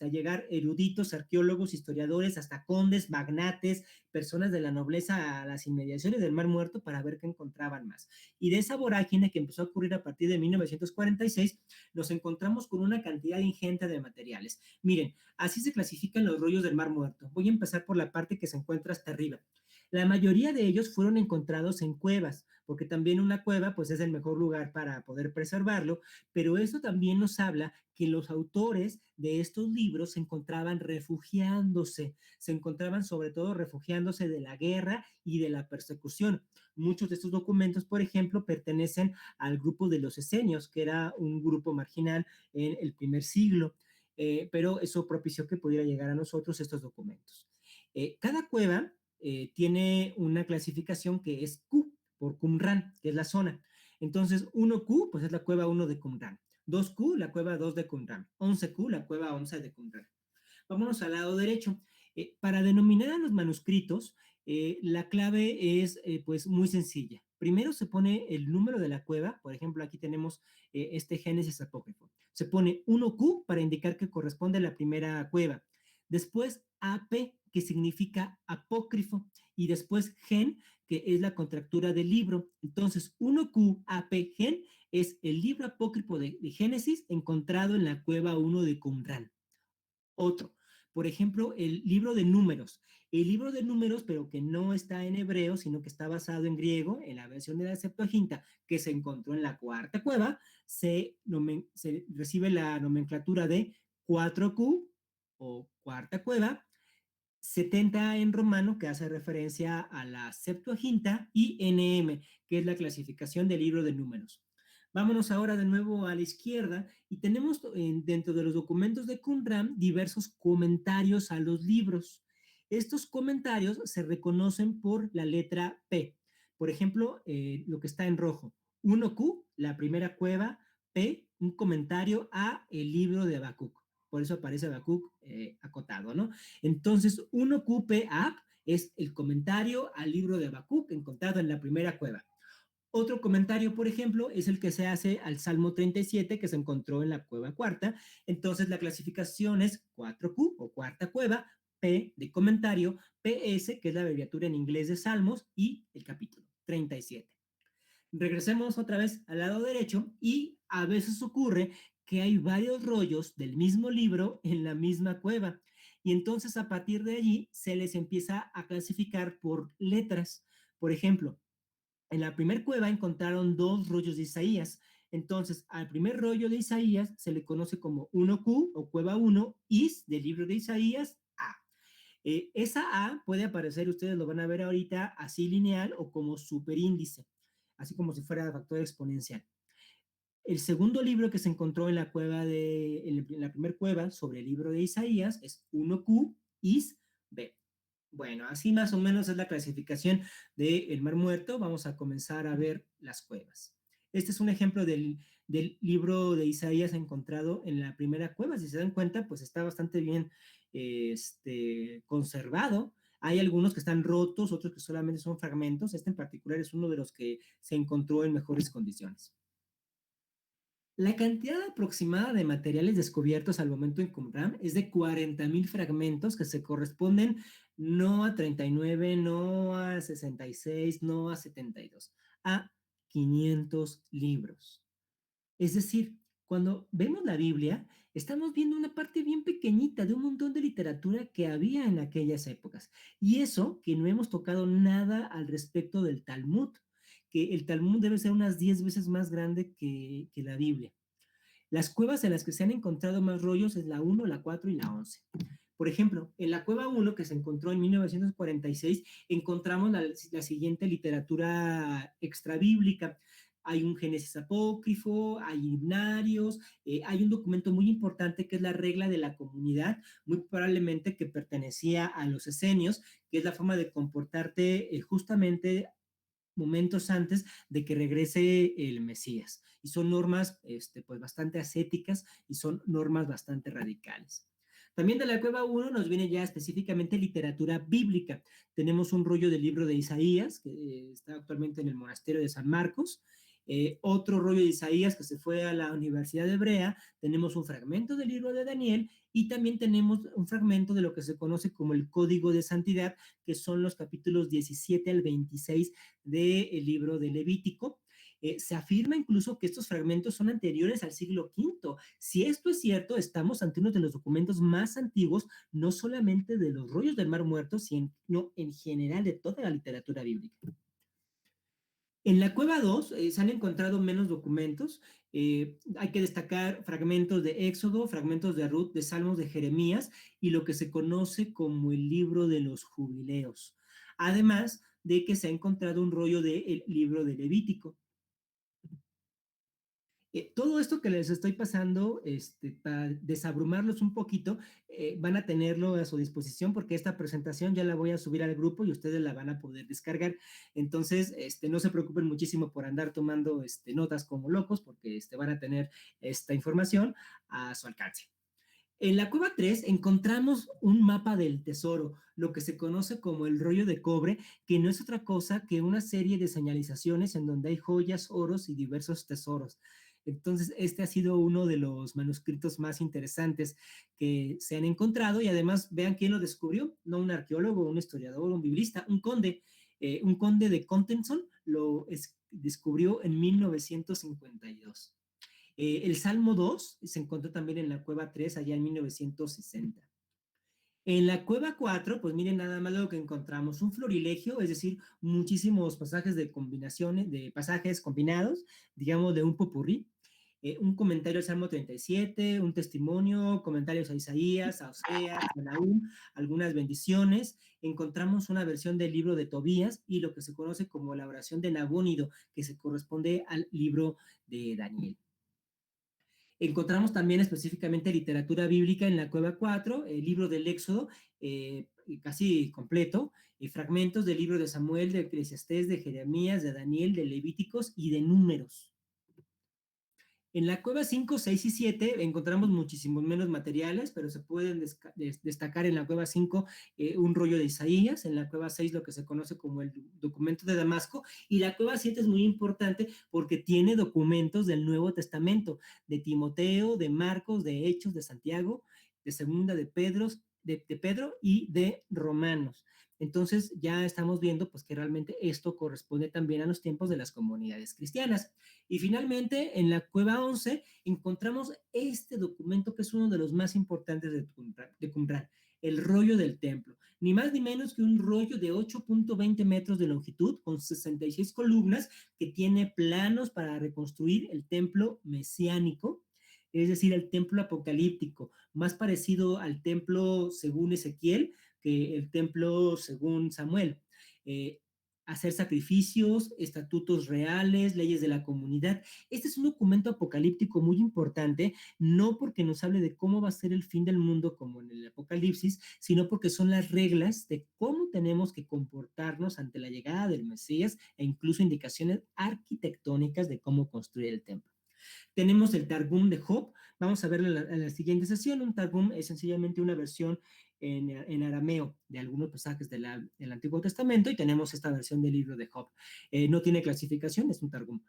a llegar eruditos, arqueólogos, historiadores, hasta condes, magnates, personas de la nobleza a las inmediaciones del Mar Muerto para ver qué encontraban más. Y de esa vorágine que empezó a ocurrir a partir de 1946, nos encontramos con una cantidad ingente de materiales. Miren, así se clasifican los rollos del Mar Muerto. Voy a empezar por la parte que se encuentra hasta arriba. La mayoría de ellos fueron encontrados en cuevas, porque también una cueva pues es el mejor lugar para poder preservarlo, pero eso también nos habla que los autores de estos libros se encontraban refugiándose, se encontraban sobre todo refugiándose de la guerra y de la persecución. Muchos de estos documentos, por ejemplo, pertenecen al grupo de los esenios, que era un grupo marginal en el primer siglo, pero eso propició que pudiera llegar a nosotros estos documentos. Cada cueva tiene una clasificación que es Q, por Qumran, que es la zona. Entonces, 1Q, pues es la cueva 1 de Qumran. 2Q, la cueva 2 de Qumran. 11Q, la cueva 11 de Qumran. Vámonos al lado derecho. Para denominar a los manuscritos, la clave es pues muy sencilla. Primero se pone el número de la cueva, por ejemplo, aquí tenemos este Génesis apócrifo. Se pone 1Q para indicar que corresponde a la primera cueva. Después AP, que significa apócrifo, y después Gen, que es la contractura del libro. Entonces, 1Q AP Gen es el libro apócrifo de Génesis encontrado en la cueva 1 de Qumran. Otro, por ejemplo, el libro de números. El libro de números, pero que no está en hebreo, sino que está basado en griego, en la versión de la Septuaginta, que se encontró en la cuarta cueva, se recibe la nomenclatura de 4Q o cuarta cueva, 70 en romano, que hace referencia a la Septuaginta, y NM, que es la clasificación del libro de números. Vámonos ahora de nuevo a la izquierda y tenemos dentro de los documentos de Qumran diversos comentarios a los libros. Estos comentarios se reconocen por la letra P. Por ejemplo, lo que está en rojo. 1Q, la primera cueva. P, un comentario a el libro de Habacuc. Por eso aparece Habacuc acotado, ¿no? Entonces, 1Q App es el comentario al libro de Habacuc encontrado en la primera cueva. Otro comentario, por ejemplo, es el que se hace al Salmo 37 que se encontró en la cueva cuarta. Entonces, la clasificación es 4Q o cuarta cueva, P de comentario, PS, que es la abreviatura en inglés de Salmos, y el capítulo 37. Regresemos otra vez al lado derecho y a veces ocurre que hay varios rollos del mismo libro en la misma cueva. Y entonces a partir de allí se les empieza a clasificar por letras. Por ejemplo, en la primera cueva encontraron dos rollos de Isaías. Entonces, al primer rollo de Isaías se le conoce como 1Q o cueva 1, Is del libro de Isaías, A. Esa A puede aparecer, ustedes lo van a ver ahorita, así lineal o como superíndice, así como si fuera factor exponencial. El segundo libro que se encontró en la cueva en la primera cueva sobre el libro de Isaías es 1Q is B. Bueno, así más o menos es la clasificación del Mar Muerto. Vamos a comenzar a ver las cuevas. Este es un ejemplo del libro de Isaías encontrado en la primera cueva. Si se dan cuenta, pues está bastante bien conservado. Hay algunos que están rotos, otros que solamente son fragmentos. Este en particular es uno de los que se encontró en mejores condiciones. La cantidad aproximada de materiales descubiertos al momento en Qumran es de 40.000 fragmentos que se corresponden no a 39, no a 66, no a 72, a 500 libros. Es decir, cuando vemos la Biblia, estamos viendo una parte bien pequeñita de un montón de literatura que había en aquellas épocas. Y eso que no hemos tocado nada al respecto del Talmud, que el Talmud debe ser unas 10 veces más grande que la Biblia. Las cuevas en las que se han encontrado más rollos es la 1, la 4 y la 11. Por ejemplo, en la cueva 1, que se encontró en 1946, encontramos la siguiente literatura extrabíblica. Hay un Génesis apócrifo, hay himnarios, hay un documento muy importante que es la regla de la comunidad, muy probablemente que pertenecía a los esenios, que es la forma de comportarte justamente momentos antes de que regrese el Mesías. Y son normas pues bastante ascéticas y son normas bastante radicales. También de la cueva 1 nos viene ya específicamente literatura bíblica. Tenemos un rollo del libro de Isaías, que está actualmente en el monasterio de San Marcos. Otro rollo de Isaías que se fue a la Universidad Hebrea. Tenemos un fragmento del libro de Daniel y también tenemos un fragmento de lo que se conoce como el Código de Santidad, que son los capítulos 17 al 26 del libro de Levítico. Se afirma incluso que estos fragmentos son anteriores al siglo V. Si esto es cierto, estamos ante uno de los documentos más antiguos, no solamente de los rollos del Mar Muerto, sino en general de toda la literatura bíblica. En la cueva 2 se han encontrado menos documentos. Hay que destacar fragmentos de Éxodo, fragmentos de Ruth, de Salmos, de Jeremías y lo que se conoce como el libro de los jubileos. Además de que se ha encontrado un rollo del libro de Levítico. Todo esto que les estoy pasando, para desabrumarlos un poquito, van a tenerlo a su disposición porque esta presentación ya la voy a subir al grupo y ustedes la van a poder descargar. Entonces, no se preocupen muchísimo por andar tomando notas como locos porque van a tener esta información a su alcance. En la cueva 3 encontramos un mapa del tesoro, lo que se conoce como el rollo de cobre, que no es otra cosa que una serie de señalizaciones en donde hay joyas, oros y diversos tesoros. Entonces, este ha sido uno de los manuscritos más interesantes que se han encontrado y además vean quién lo descubrió, no un arqueólogo, un historiador, un biblista, un conde de Contenson descubrió en 1952. El Salmo 2 se encontró también en la cueva 3 allá en 1960. En la cueva 4, pues miren nada más lo que encontramos, un florilegio, es decir, muchísimos pasajes de combinaciones, de pasajes combinados, digamos de un popurrí, un comentario al Salmo 37, un testimonio, comentarios a Isaías, a Oseas, a Nahum, algunas bendiciones. Encontramos una versión del libro de Tobías y lo que se conoce como la oración de Nabónido, que se corresponde al libro de Daniel. Encontramos también específicamente literatura bíblica en la cueva 4, el libro del Éxodo, casi completo, y fragmentos del libro de Samuel, de Eclesiastés, de Jeremías, de Daniel, de Levíticos y de Números. En la cueva 5, 6 y 7 encontramos muchísimos menos materiales, pero se pueden destacar en la cueva 5 un rollo de Isaías, en la cueva 6 lo que se conoce como el documento de Damasco, y la cueva 7 es muy importante porque tiene documentos del Nuevo Testamento, de Timoteo, de Marcos, de Hechos, de Santiago, de Segunda de Pedro, de Pedro y de Romanos. Entonces ya estamos viendo pues que realmente esto corresponde también a los tiempos de las comunidades cristianas. Y finalmente en la cueva 11 encontramos este documento que es uno de los más importantes de Qumran, el rollo del templo. Ni más ni menos que un rollo de 8.20 metros de longitud con 66 columnas que tiene planos para reconstruir el templo mesiánico, es decir, el templo apocalíptico, más parecido al templo según Ezequiel que el templo según Samuel. Eh, Hacer sacrificios, estatutos reales, leyes de la comunidad. Este es un documento apocalíptico muy importante, no porque nos hable de cómo va a ser el fin del mundo como en el Apocalipsis, sino porque son las reglas de cómo tenemos que comportarnos ante la llegada del Mesías e incluso indicaciones arquitectónicas de cómo construir el templo. Tenemos el Targum de Job, vamos a verlo en la siguiente sesión. Un Targum es sencillamente una versión en arameo de algunos pasajes del Antiguo Testamento y tenemos esta versión del libro de Job. No tiene clasificación, es un Targum.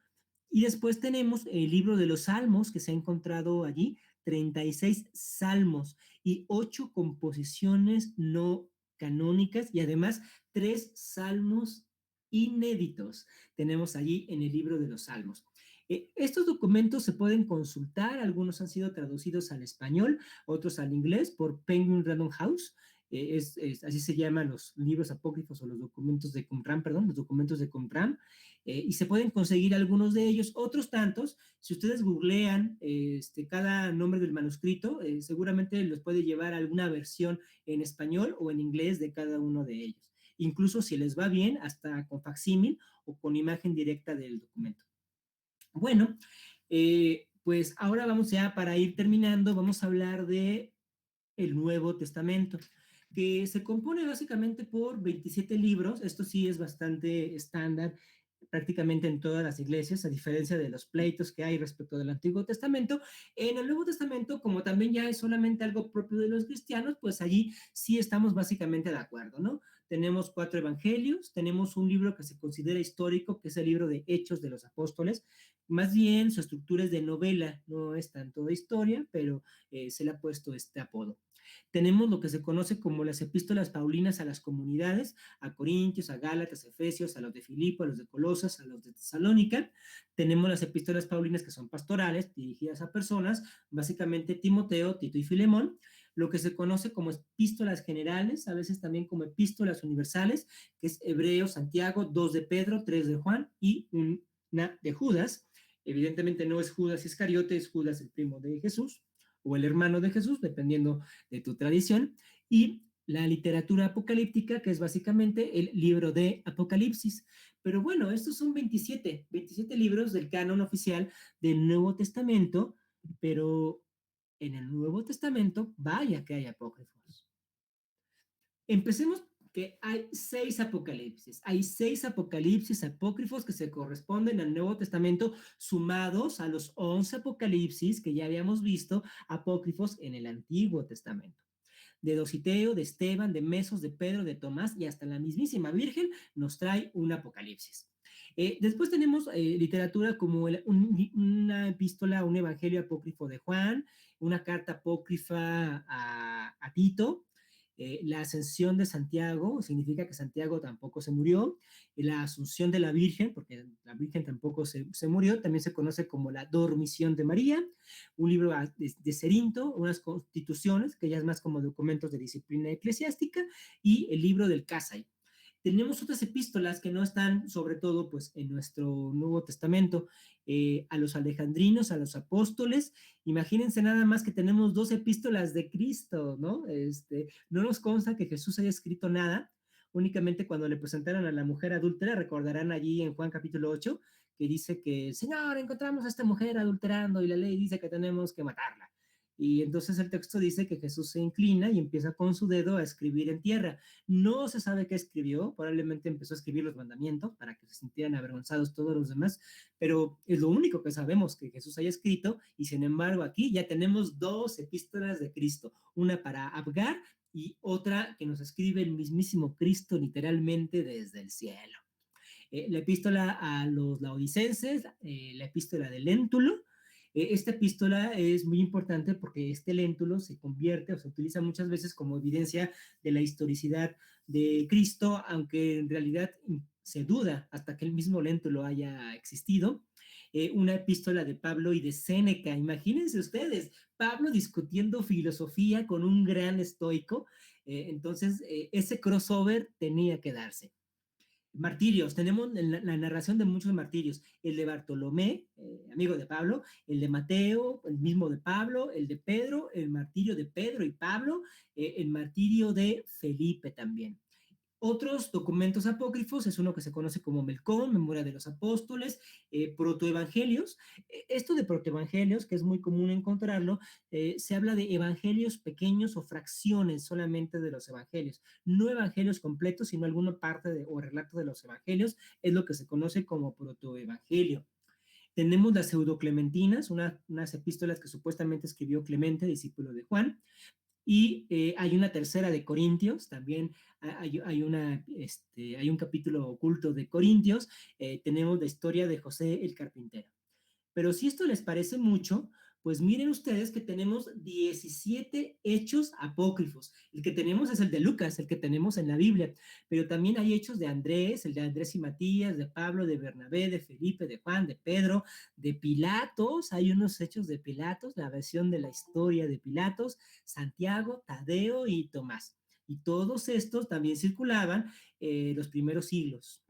Y después tenemos el libro de los Salmos que se ha encontrado allí, 36 salmos y 8 composiciones no canónicas y además 3 salmos inéditos tenemos allí en el libro de los Salmos. Estos documentos se pueden consultar, algunos han sido traducidos al español, otros al inglés por Penguin Random House. Así se llaman los libros apócrifos o los documentos de Qumran, perdón, los documentos de Qumran, y se pueden conseguir algunos de ellos, otros tantos. Si ustedes googlean cada nombre del manuscrito, seguramente los puede llevar a alguna versión en español o en inglés de cada uno de ellos. Incluso si les va bien, hasta con facsímil o con imagen directa del documento. Bueno, pues ahora vamos ya para ir terminando, vamos a hablar de el Nuevo Testamento, que se compone básicamente por 27 libros. Esto sí es bastante estándar prácticamente en todas las iglesias, a diferencia de los pleitos que hay respecto del Antiguo Testamento. En el Nuevo Testamento, como también ya es solamente algo propio de los cristianos, pues allí sí estamos básicamente de acuerdo, ¿no? Tenemos 4 evangelios, tenemos un libro que se considera histórico, que es el libro de Hechos de los Apóstoles. Más bien su estructura es de novela, no es tanto de historia, pero se le ha puesto este apodo. Tenemos lo que se conoce como las epístolas paulinas a las comunidades, a Corintios, a Gálatas, a Efesios, a los de Filipo, a los de Colosas, a los de Tesalónica. Tenemos las epístolas paulinas que son pastorales, dirigidas a personas, básicamente Timoteo, Tito y Filemón. Lo que se conoce como epístolas generales, a veces también como epístolas universales, que es Hebreo, Santiago, 2 de Pedro, 3 de Juan y una de Judas. Evidentemente no es Judas Iscariote, es Judas el primo de Jesús o el hermano de Jesús, dependiendo de tu tradición, y la literatura apocalíptica, que es básicamente el libro de Apocalipsis. Pero bueno, estos son 27 libros del canon oficial del Nuevo Testamento, pero en el Nuevo Testamento, vaya que hay apócrifos. Empecemos que hay 6 apocalipsis. Hay 6 apocalipsis apócrifos que se corresponden al Nuevo Testamento, sumados a los 11 apocalipsis que ya habíamos visto apócrifos en el Antiguo Testamento. De Dositeo, de Esteban, de Mesos, de Pedro, de Tomás y hasta la mismísima Virgen nos trae un apocalipsis. Después tenemos literatura como una epístola, un evangelio apócrifo de Juan, una carta apócrifa a Tito, la ascensión de Santiago, significa que Santiago tampoco se murió, la asunción de la Virgen, porque la Virgen tampoco se murió, también se conoce como la dormición de María, un libro de Cerinto, unas constituciones, que ya es más como documentos de disciplina eclesiástica, y el libro del Casai. Tenemos otras epístolas que no están, sobre todo, pues, en nuestro Nuevo Testamento, a los alejandrinos, a los apóstoles. Imagínense nada más que tenemos 2 epístolas de Cristo, ¿no? No nos consta que Jesús haya escrito nada, únicamente cuando le presentaron a la mujer adúltera, recordarán allí en Juan capítulo 8, que dice que, Señor, encontramos a esta mujer adulterando y la ley dice que tenemos que matarla. Y entonces el texto dice que Jesús se inclina y empieza con su dedo a escribir en tierra. No se sabe qué escribió, probablemente empezó a escribir los mandamientos para que se sintieran avergonzados todos los demás, pero es lo único que sabemos que Jesús haya escrito, y sin embargo aquí ya tenemos 2 epístolas de Cristo, una para Abgar y otra que nos escribe el mismísimo Cristo literalmente desde el cielo. La epístola a los laodicenses, la epístola de Léntulo, Esta epístola es muy importante porque este léntulo se convierte o se utiliza muchas veces como evidencia de la historicidad de Cristo, aunque en realidad se duda hasta que el mismo léntulo haya existido. Una epístola de Pablo y de Séneca. Imagínense ustedes, Pablo discutiendo filosofía con un gran estoico. Entonces, ese crossover tenía que darse. Martirios, tenemos la narración de muchos martirios, el de Bartolomé, amigo de Pablo, el de Mateo, el mismo de Pablo, el de Pedro, el martirio de Pedro y Pablo, el martirio de Felipe también. Otros documentos apócrifos es uno que se conoce como Melcón, Memoria de los Apóstoles, protoevangelios. Esto de protoevangelios, que es muy común encontrarlo, se habla de evangelios pequeños o fracciones solamente de los evangelios, no evangelios completos, sino alguna parte o relato de los evangelios, es lo que se conoce como protoevangelio. Tenemos las pseudoclementinas, unas epístolas que supuestamente escribió Clemente, discípulo de Juan, y hay una tercera de Corintios, también hay un capítulo oculto de Corintios, tenemos la historia de José el carpintero. Pero si esto les parece mucho, pues miren ustedes que tenemos 17 hechos apócrifos. El que tenemos es el de Lucas, el que tenemos en la Biblia, pero también hay hechos de Andrés, el de Andrés y Matías, de Pablo, de Bernabé, de Felipe, de Juan, de Pedro, de Pilatos. Hay unos hechos de Pilatos, la versión de la historia de Pilatos, Santiago, Tadeo y Tomás. Y todos estos también circulaban los primeros siglos.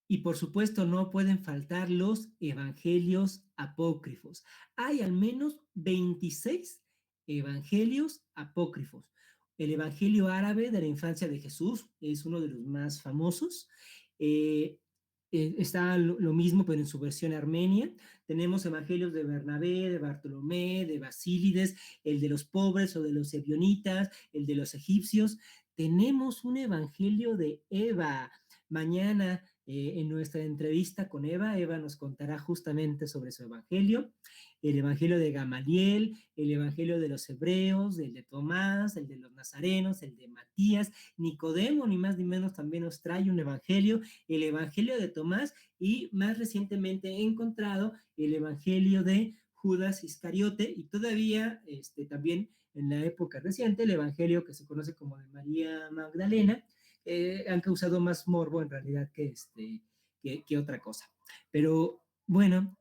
Y por supuesto no pueden faltar los evangelios apócrifos. Hay al menos 26 evangelios apócrifos. El evangelio árabe de la infancia de Jesús es uno de los más famosos. Eh, está lo mismo, pero en su versión armenia. Tenemos evangelios de Bernabé, de Bartolomé, de Basílides, el de los pobres o de los ebionitas, el de los egipcios. Tenemos un evangelio de Eva. Mañana en nuestra entrevista con Eva, Eva nos contará justamente sobre su evangelio, el evangelio de Gamaliel, el evangelio de los hebreos, el de Tomás, el de los nazarenos, el de Matías, Nicodemo, ni más ni menos también nos trae un evangelio, el evangelio de Tomás y más recientemente he encontrado el evangelio de Judas Iscariote y todavía también en la época reciente el evangelio que se conoce como de María Magdalena, han causado más morbo en realidad que otra cosa. Pero bueno,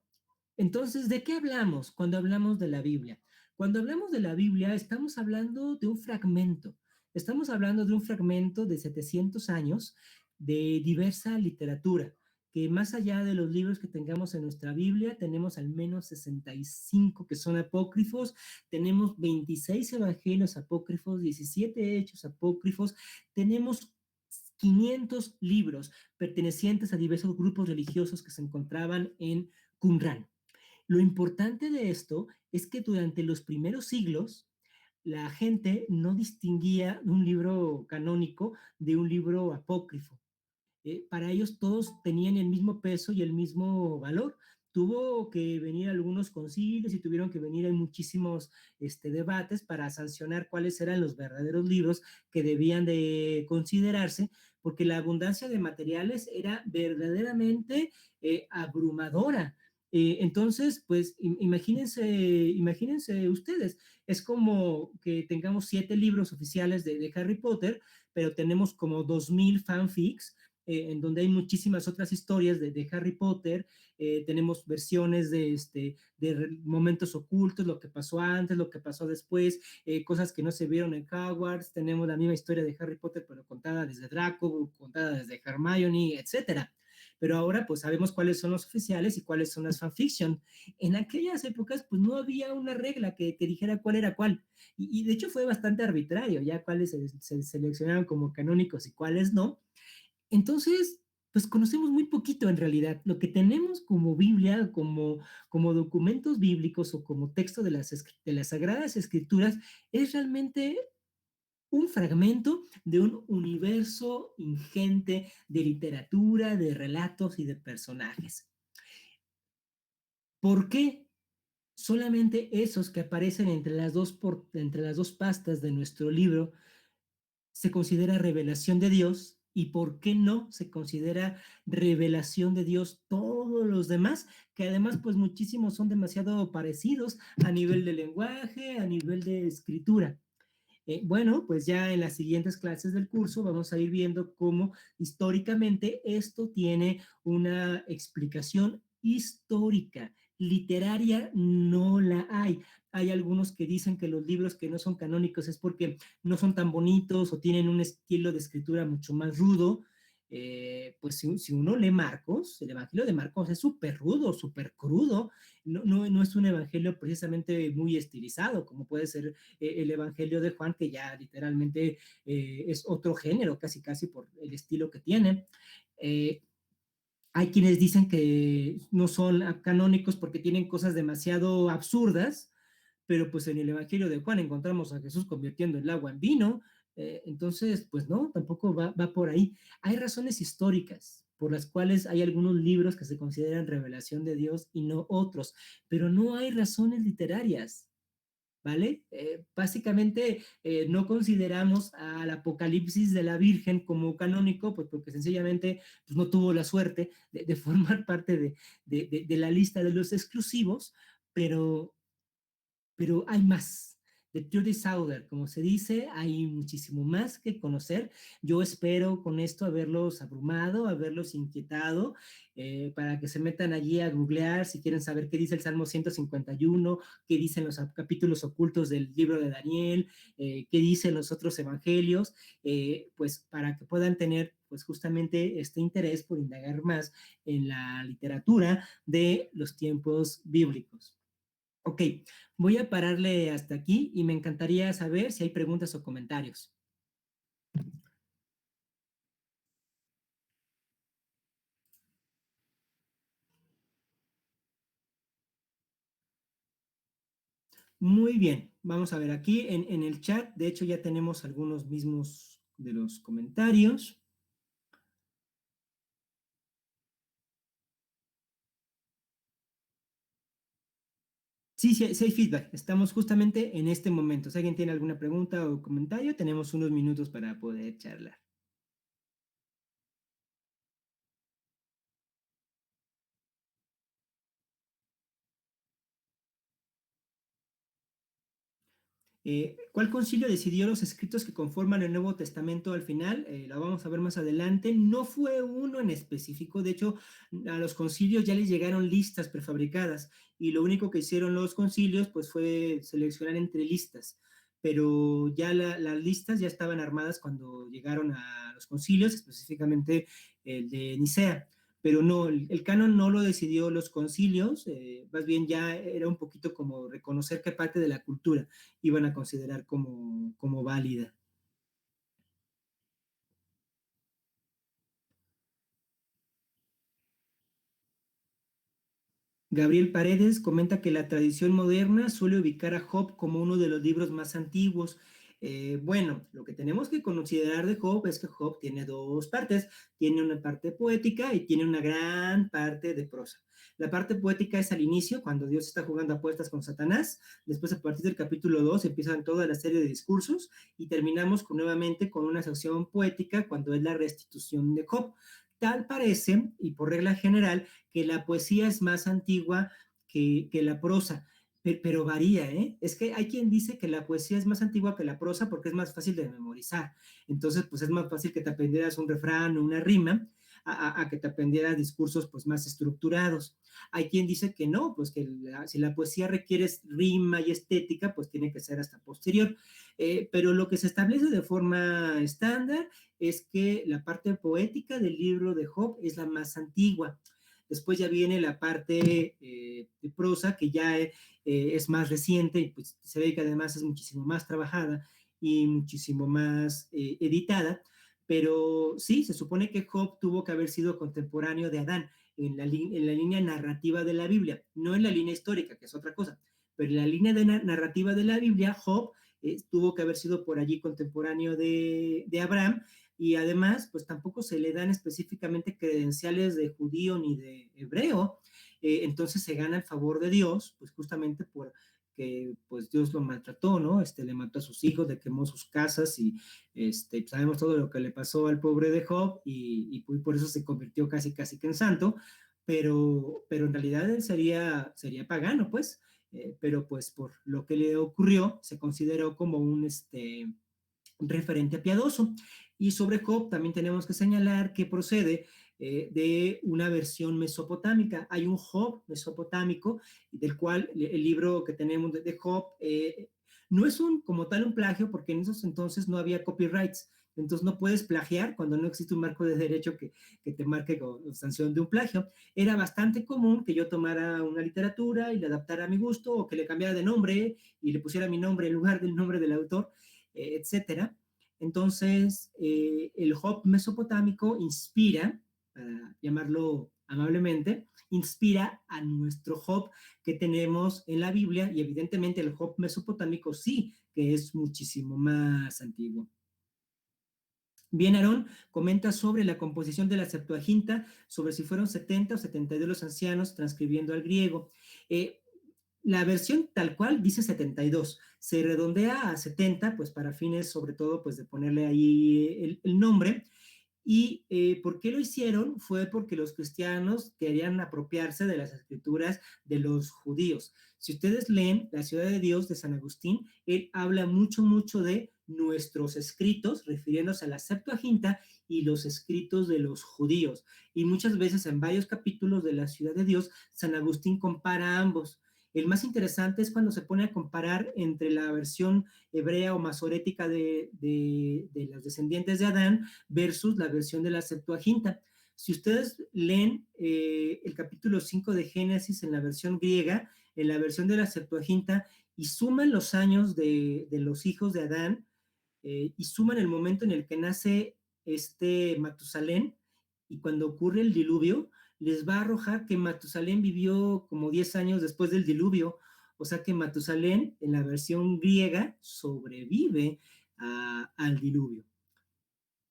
entonces, ¿de qué hablamos cuando hablamos de la Biblia? Cuando hablamos de la Biblia, estamos hablando de un fragmento. Estamos hablando de un fragmento de 700 años de diversa literatura, que más allá de los libros que tengamos en nuestra Biblia, tenemos al menos 65 que son apócrifos, tenemos 26 evangelios apócrifos, 17 hechos apócrifos, tenemos 500 libros pertenecientes a diversos grupos religiosos que se encontraban en Qumran. Lo importante de esto es que durante los primeros siglos la gente no distinguía un libro canónico de un libro apócrifo. Para ellos todos tenían el mismo peso y el mismo valor. Tuvo que venir algunos concilios y tuvieron que venir en muchísimos debates para sancionar cuáles eran los verdaderos libros que debían de considerarse, porque la abundancia de materiales era verdaderamente abrumadora. Entonces, pues imagínense ustedes, es como que tengamos 7 libros oficiales de Harry Potter, pero tenemos como 2000 fanfics en donde hay muchísimas otras historias de Harry Potter, tenemos versiones de momentos ocultos, lo que pasó antes, lo que pasó después, cosas que no se vieron en Hogwarts, tenemos la misma historia de Harry Potter, pero contada desde Draco, contada desde Hermione, etcétera. Pero ahora pues sabemos cuáles son los oficiales y cuáles son las fanfiction. En aquellas épocas pues no había una regla que dijera cuál era cuál. Y de hecho fue bastante arbitrario, ya cuáles se seleccionaron como canónicos y cuáles no. Entonces, pues conocemos muy poquito en realidad. Lo que tenemos como Biblia, como documentos bíblicos o como texto de las Sagradas Escrituras, es realmente un fragmento de un universo ingente de literatura, de relatos y de personajes. ¿Por qué solamente esos que aparecen entre las dos pastas de nuestro libro se considera revelación de Dios ¿Y por qué no se considera revelación de Dios todos los demás? Que además, pues muchísimos son demasiado parecidos a nivel de lenguaje, a nivel de escritura. Bueno, pues ya en las siguientes clases del curso vamos a ir viendo cómo históricamente esto tiene una explicación histórica. Literaria no la hay. Hay algunos que dicen que los libros que no son canónicos es porque no son tan bonitos o tienen un estilo de escritura mucho más rudo. Pues si uno lee Marcos, el Evangelio de Marcos es súper rudo, súper crudo, no es un evangelio precisamente muy estilizado, como puede ser el Evangelio de Juan, que ya literalmente es otro género, casi casi por el estilo que tiene. Eh, Hay quienes dicen que no son canónicos porque tienen cosas demasiado absurdas, pero pues en el Evangelio de Juan encontramos a Jesús convirtiendo el agua en vino, entonces pues no, tampoco va por ahí. Hay razones históricas por las cuales hay algunos libros que se consideran revelación de Dios y no otros, pero no hay razones literarias. ¿Vale? Básicamente no consideramos al Apocalipsis de la Virgen como canónico, pues porque sencillamente pues, no tuvo la suerte de formar parte de la lista de los exclusivos, pero hay más. The truth is out there, como se dice, hay muchísimo más que conocer. Yo espero con esto haberlos abrumado, haberlos inquietado, para que se metan allí a googlear si quieren saber qué dice el Salmo 151, qué dicen los capítulos ocultos del libro de Daniel, qué dicen los otros evangelios, pues para que puedan tener pues justamente este interés por indagar más en la literatura de los tiempos bíblicos. Ok, voy a pararle hasta aquí y me encantaría saber si hay preguntas o comentarios. Muy bien, vamos a ver aquí en el chat, de hecho ya tenemos algunos mismos de los comentarios. Sí, sí, sí hay feedback, estamos justamente en este momento. Si alguien tiene alguna pregunta o comentario, tenemos unos minutos para poder charlar. ¿Cuál concilio decidió los escritos que conforman el Nuevo Testamento al final? La vamos a ver más adelante. No fue uno en específico, de hecho, a los concilios ya les llegaron listas prefabricadas y lo único que hicieron los concilios pues fue seleccionar entre listas, pero ya las listas ya estaban armadas cuando llegaron a los concilios, específicamente el de Nicea, pero no, el canon no lo decidió los concilios, más bien ya era un poquito como reconocer qué parte de la cultura iban a considerar como válida. Gabriel Paredes comenta que la tradición moderna suele ubicar a Job como uno de los libros más antiguos. Bueno, lo que tenemos que considerar de Job es que Job tiene dos partes. Tiene una parte poética y tiene una gran parte de prosa. La parte poética es al inicio, cuando Dios está jugando apuestas con Satanás. Después, a partir del capítulo 2, empiezan toda la serie de discursos y terminamos nuevamente con una sección poética cuando es la restitución de Job. Tal parece, y por regla general, que la poesía es más antigua que la prosa, pero varía, ¿eh? Es que hay quien dice que la poesía es más antigua que la prosa porque es más fácil de memorizar. Entonces, pues es más fácil que te aprendieras un refrán o una rima a que te aprendieras discursos pues más estructurados. Hay quien dice que no, pues que si la poesía requiere rima y estética, pues tiene que ser hasta posterior. Pero lo que se establece de forma estándar es que la parte poética del libro de Job es la más antigua. Después ya viene la parte de prosa, que ya es más reciente y pues se ve que además es muchísimo más trabajada y muchísimo más editada. Pero sí, se supone que Job tuvo que haber sido contemporáneo de Adán en la línea narrativa de la Biblia, no en la línea histórica, que es otra cosa, pero en la línea narrativa de la Biblia, Job tuvo que haber sido por allí contemporáneo de Abraham, y además, pues tampoco se le dan específicamente credenciales de judío ni de hebreo, entonces se gana el favor de Dios, pues justamente que pues Dios lo maltrató, ¿no? Le mató a sus hijos, le quemó sus casas y sabemos todo lo que le pasó al pobre de Job y por eso se convirtió casi casi que en santo, pero en realidad él sería pagano, pues, pero pues por lo que le ocurrió se consideró como un referente piadoso. Y sobre Job también tenemos que señalar que procede de una versión mesopotámica. Hay un Job mesopotámico, del cual el libro que tenemos de Job no es como tal un plagio, porque en esos entonces no había copyrights. Entonces no puedes plagiar cuando no existe un marco de derecho que te marque con sanción de un plagio. Era bastante común que yo tomara una literatura y la adaptara a mi gusto, o que le cambiara de nombre y le pusiera mi nombre en lugar del nombre del autor, etcétera. Entonces, el Job mesopotámico inspira, para llamarlo amablemente, inspira a nuestro Job que tenemos en la Biblia, y evidentemente el Job mesopotámico sí que es muchísimo más antiguo. Bien, Aarón comenta sobre la composición de la Septuaginta, sobre si fueron 70 o 72 los ancianos transcribiendo al griego. La versión tal cual dice 72, se redondea a 70, pues para fines sobre todo pues de ponerle ahí el nombre. ¿Y por qué lo hicieron? Fue porque los cristianos querían apropiarse de las escrituras de los judíos. Si ustedes leen La ciudad de Dios de San Agustín, él habla mucho, mucho de nuestros escritos, refiriéndose a la Septuaginta y los escritos de los judíos. Y muchas veces en varios capítulos de La ciudad de Dios, San Agustín compara ambos. El más interesante es cuando se pone a comparar entre la versión hebrea o masorética de los descendientes de Adán versus la versión de la Septuaginta. Si ustedes leen el capítulo 5 de Génesis en la versión griega, en la versión de la Septuaginta, y suman los años de los hijos de Adán, y suman el momento en el que nace Matusalén, y cuando ocurre el diluvio, les va a arrojar que Matusalén vivió como 10 años después del diluvio. O sea que Matusalén, en la versión griega, sobrevive al diluvio.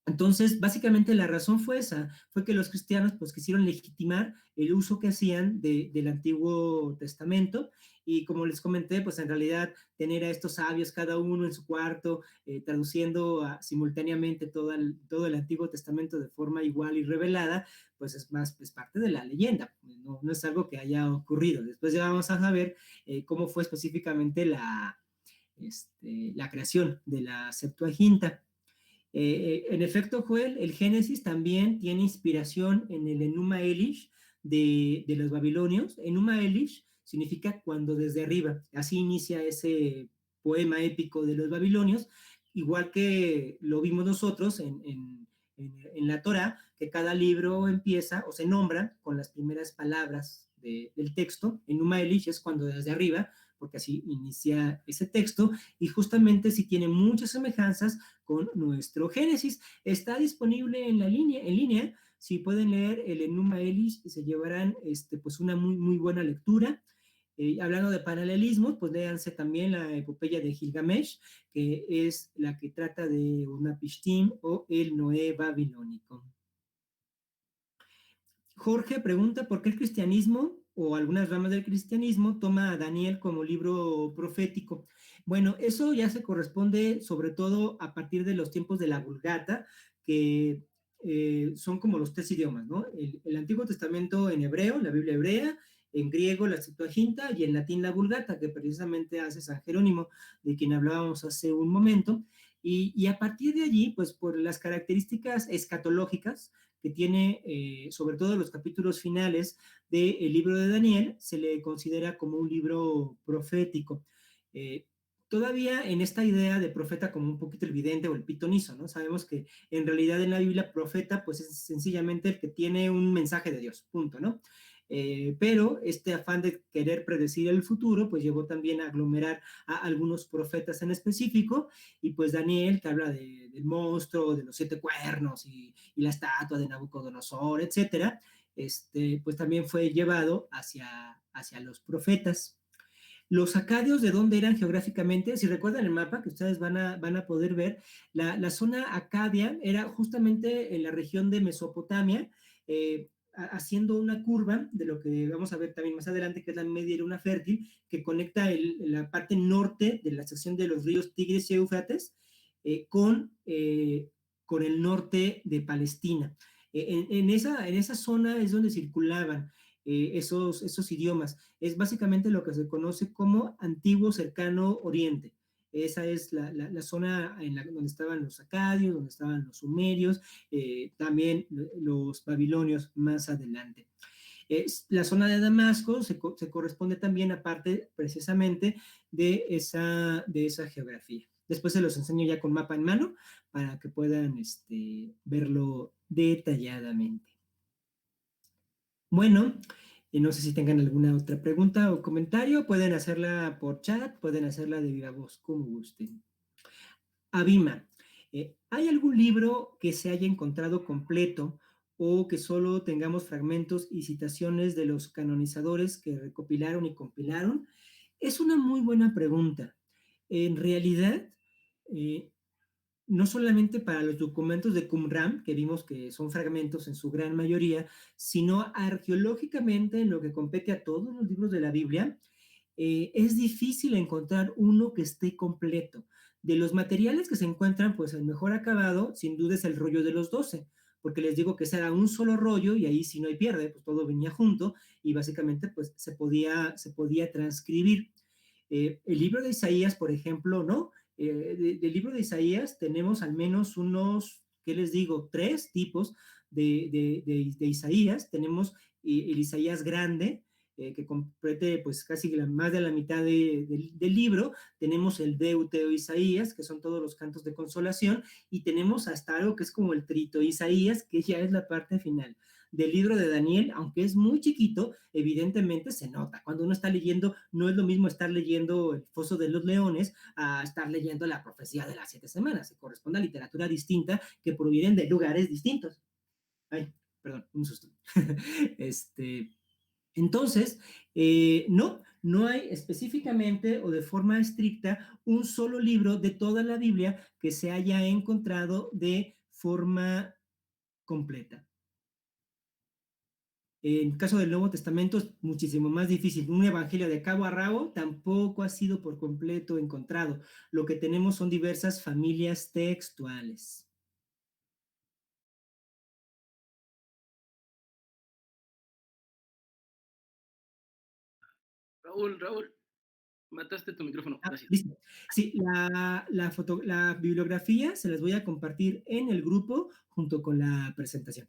Entonces, básicamente la razón fue esa, fue que los cristianos pues quisieron legitimar el uso que hacían del Antiguo Testamento, y como les comenté, pues en realidad tener a estos sabios cada uno en su cuarto, traduciendo simultáneamente todo el Antiguo Testamento de forma igual y revelada, pues es más, es parte de la leyenda, no es algo que haya ocurrido. Después ya vamos a saber cómo fue específicamente la creación de la Septuaginta. En efecto, Joel, el Génesis también tiene inspiración en el Enuma Elish de los babilonios. Enuma Elish significa cuando desde arriba. Así inicia ese poema épico de los babilonios, igual que lo vimos nosotros en la Torá, que cada libro empieza o se nombra con las primeras palabras del texto. Enuma Elish es cuando desde arriba, porque así inicia ese texto, y justamente sí tiene muchas semejanzas con nuestro Génesis. Está disponible en línea. Si pueden leer el Enuma Elish, se llevarán pues una muy, muy buena lectura. Hablando de paralelismos, pues léanse también la epopeya de Gilgamesh, que es la que trata de Unapishtim o el Noé babilónico. Jorge pregunta por qué el cristianismo o algunas ramas del cristianismo toma a Daniel como libro profético. Bueno, eso ya se corresponde sobre todo a partir de los tiempos de la Vulgata, que son como los tres idiomas, ¿no? El Antiguo Testamento en hebreo, la Biblia hebrea, en griego la Septuaginta y en latín la Vulgata, que precisamente hace San Jerónimo, de quien hablábamos hace un momento. Y a partir de allí, pues por las características escatológicas que tiene, sobre todo los capítulos finales del libro de Daniel, se le considera como un libro profético. Todavía en esta idea de profeta como un poquito el vidente o el pitonizo, ¿no? Sabemos que en realidad en la Biblia profeta pues es sencillamente el que tiene un mensaje de Dios, punto, ¿no? Pero este afán de querer predecir el futuro pues llevó también a aglomerar a algunos profetas en específico, y pues Daniel, que habla del monstruo, de los 7 cuernos y la estatua de Nabucodonosor, etcétera, pues también fue llevado hacia los profetas. Los acadios, ¿de dónde eran geográficamente? Si recuerdan el mapa que ustedes van a poder ver, la zona acadia era justamente en la región de Mesopotamia. haciendo una curva de lo que vamos a ver también más adelante, que es la media luna fértil, que conecta la parte norte de la sección de los ríos Tigris y Éufrates con el norte de Palestina. En esa zona es donde circulaban esos idiomas. Es básicamente lo que se conoce como Antiguo Cercano Oriente. Esa es la zona donde estaban los acadios, donde estaban los sumerios, también los babilonios más adelante. La zona de Damasco se corresponde también a parte precisamente de esa geografía. Después se los enseño ya con mapa en mano para que puedan verlo detalladamente. Bueno, no sé si tengan alguna otra pregunta o comentario, pueden hacerla por chat, pueden hacerla de viva voz, como gusten. Abima, ¿hay algún libro que se haya encontrado completo o que solo tengamos fragmentos y citaciones de los canonizadores que recopilaron y compilaron? Es una muy buena pregunta. En realidad, eh, no solamente para los documentos de Qumran, que vimos que son fragmentos en su gran mayoría, sino arqueológicamente en lo que compete a todos los libros de la Biblia, es difícil encontrar uno que esté completo. De los materiales que se encuentran, pues el mejor acabado, sin duda, es el rollo de los 12, porque les digo que ese era un solo rollo y ahí si no hay pierde, pues todo venía junto y básicamente pues se podía transcribir. El libro de Isaías, por ejemplo, ¿no? Del libro de Isaías tenemos al menos unos, ¿qué les digo? Tres tipos de Isaías. Tenemos el Isaías grande, que complete pues casi más de la mitad del libro. Tenemos el Deutero Isaías, que son todos los cantos de consolación, y tenemos hasta algo que es como el Trito Isaías, que ya es la parte final del libro de Daniel, aunque es muy chiquito, evidentemente se nota. Cuando uno está leyendo, no es lo mismo estar leyendo El Foso de los Leones a estar leyendo La Profecía de las 7 semanas. Se corresponde a literatura distinta que provienen de lugares distintos. Ay, perdón, un susto. Entonces, no hay específicamente o de forma estricta un solo libro de toda la Biblia que se haya encontrado de forma completa. En el caso del Nuevo Testamento es muchísimo más difícil. Un evangelio de cabo a rabo tampoco ha sido por completo encontrado. Lo que tenemos son diversas familias textuales. Raúl, mataste tu micrófono. Ah, Gracias. listo. Sí, la bibliografía se las voy a compartir en el grupo junto con la presentación.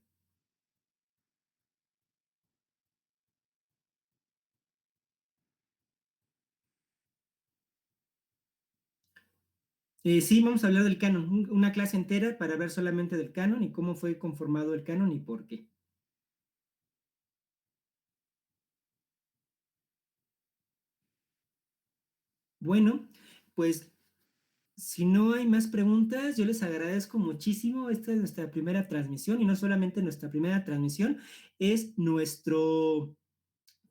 Sí, vamos a hablar del canon, una clase entera para ver solamente del canon y cómo fue conformado el canon y por qué. Bueno, pues si no hay más preguntas, yo les agradezco muchísimo. Esta es nuestra primera transmisión y no solamente nuestra primera transmisión, es nuestro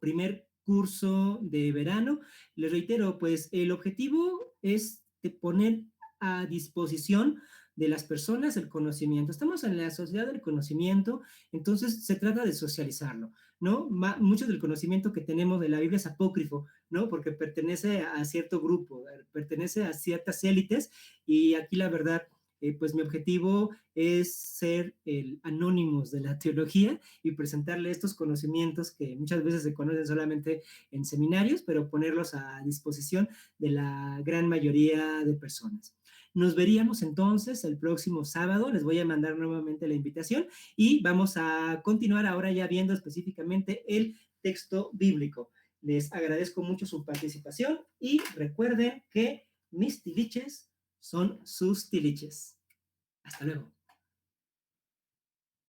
primer curso de verano. Les reitero, pues el objetivo es de poner a disposición de las personas el conocimiento. Estamos en la sociedad del conocimiento, entonces se trata de socializarlo, ¿no? Mucho del conocimiento que tenemos de la Biblia es apócrifo, ¿no? Porque pertenece a cierto grupo, pertenece a ciertas élites y aquí la verdad, pues mi objetivo es ser el anónimos de la teología y presentarle estos conocimientos que muchas veces se conocen solamente en seminarios, pero ponerlos a disposición de la gran mayoría de personas. Nos veríamos entonces el próximo sábado, les voy a mandar nuevamente la invitación y vamos a continuar ahora ya viendo específicamente el texto bíblico. Les agradezco mucho su participación y recuerden que mis tiliches son sus tiliches. Hasta luego.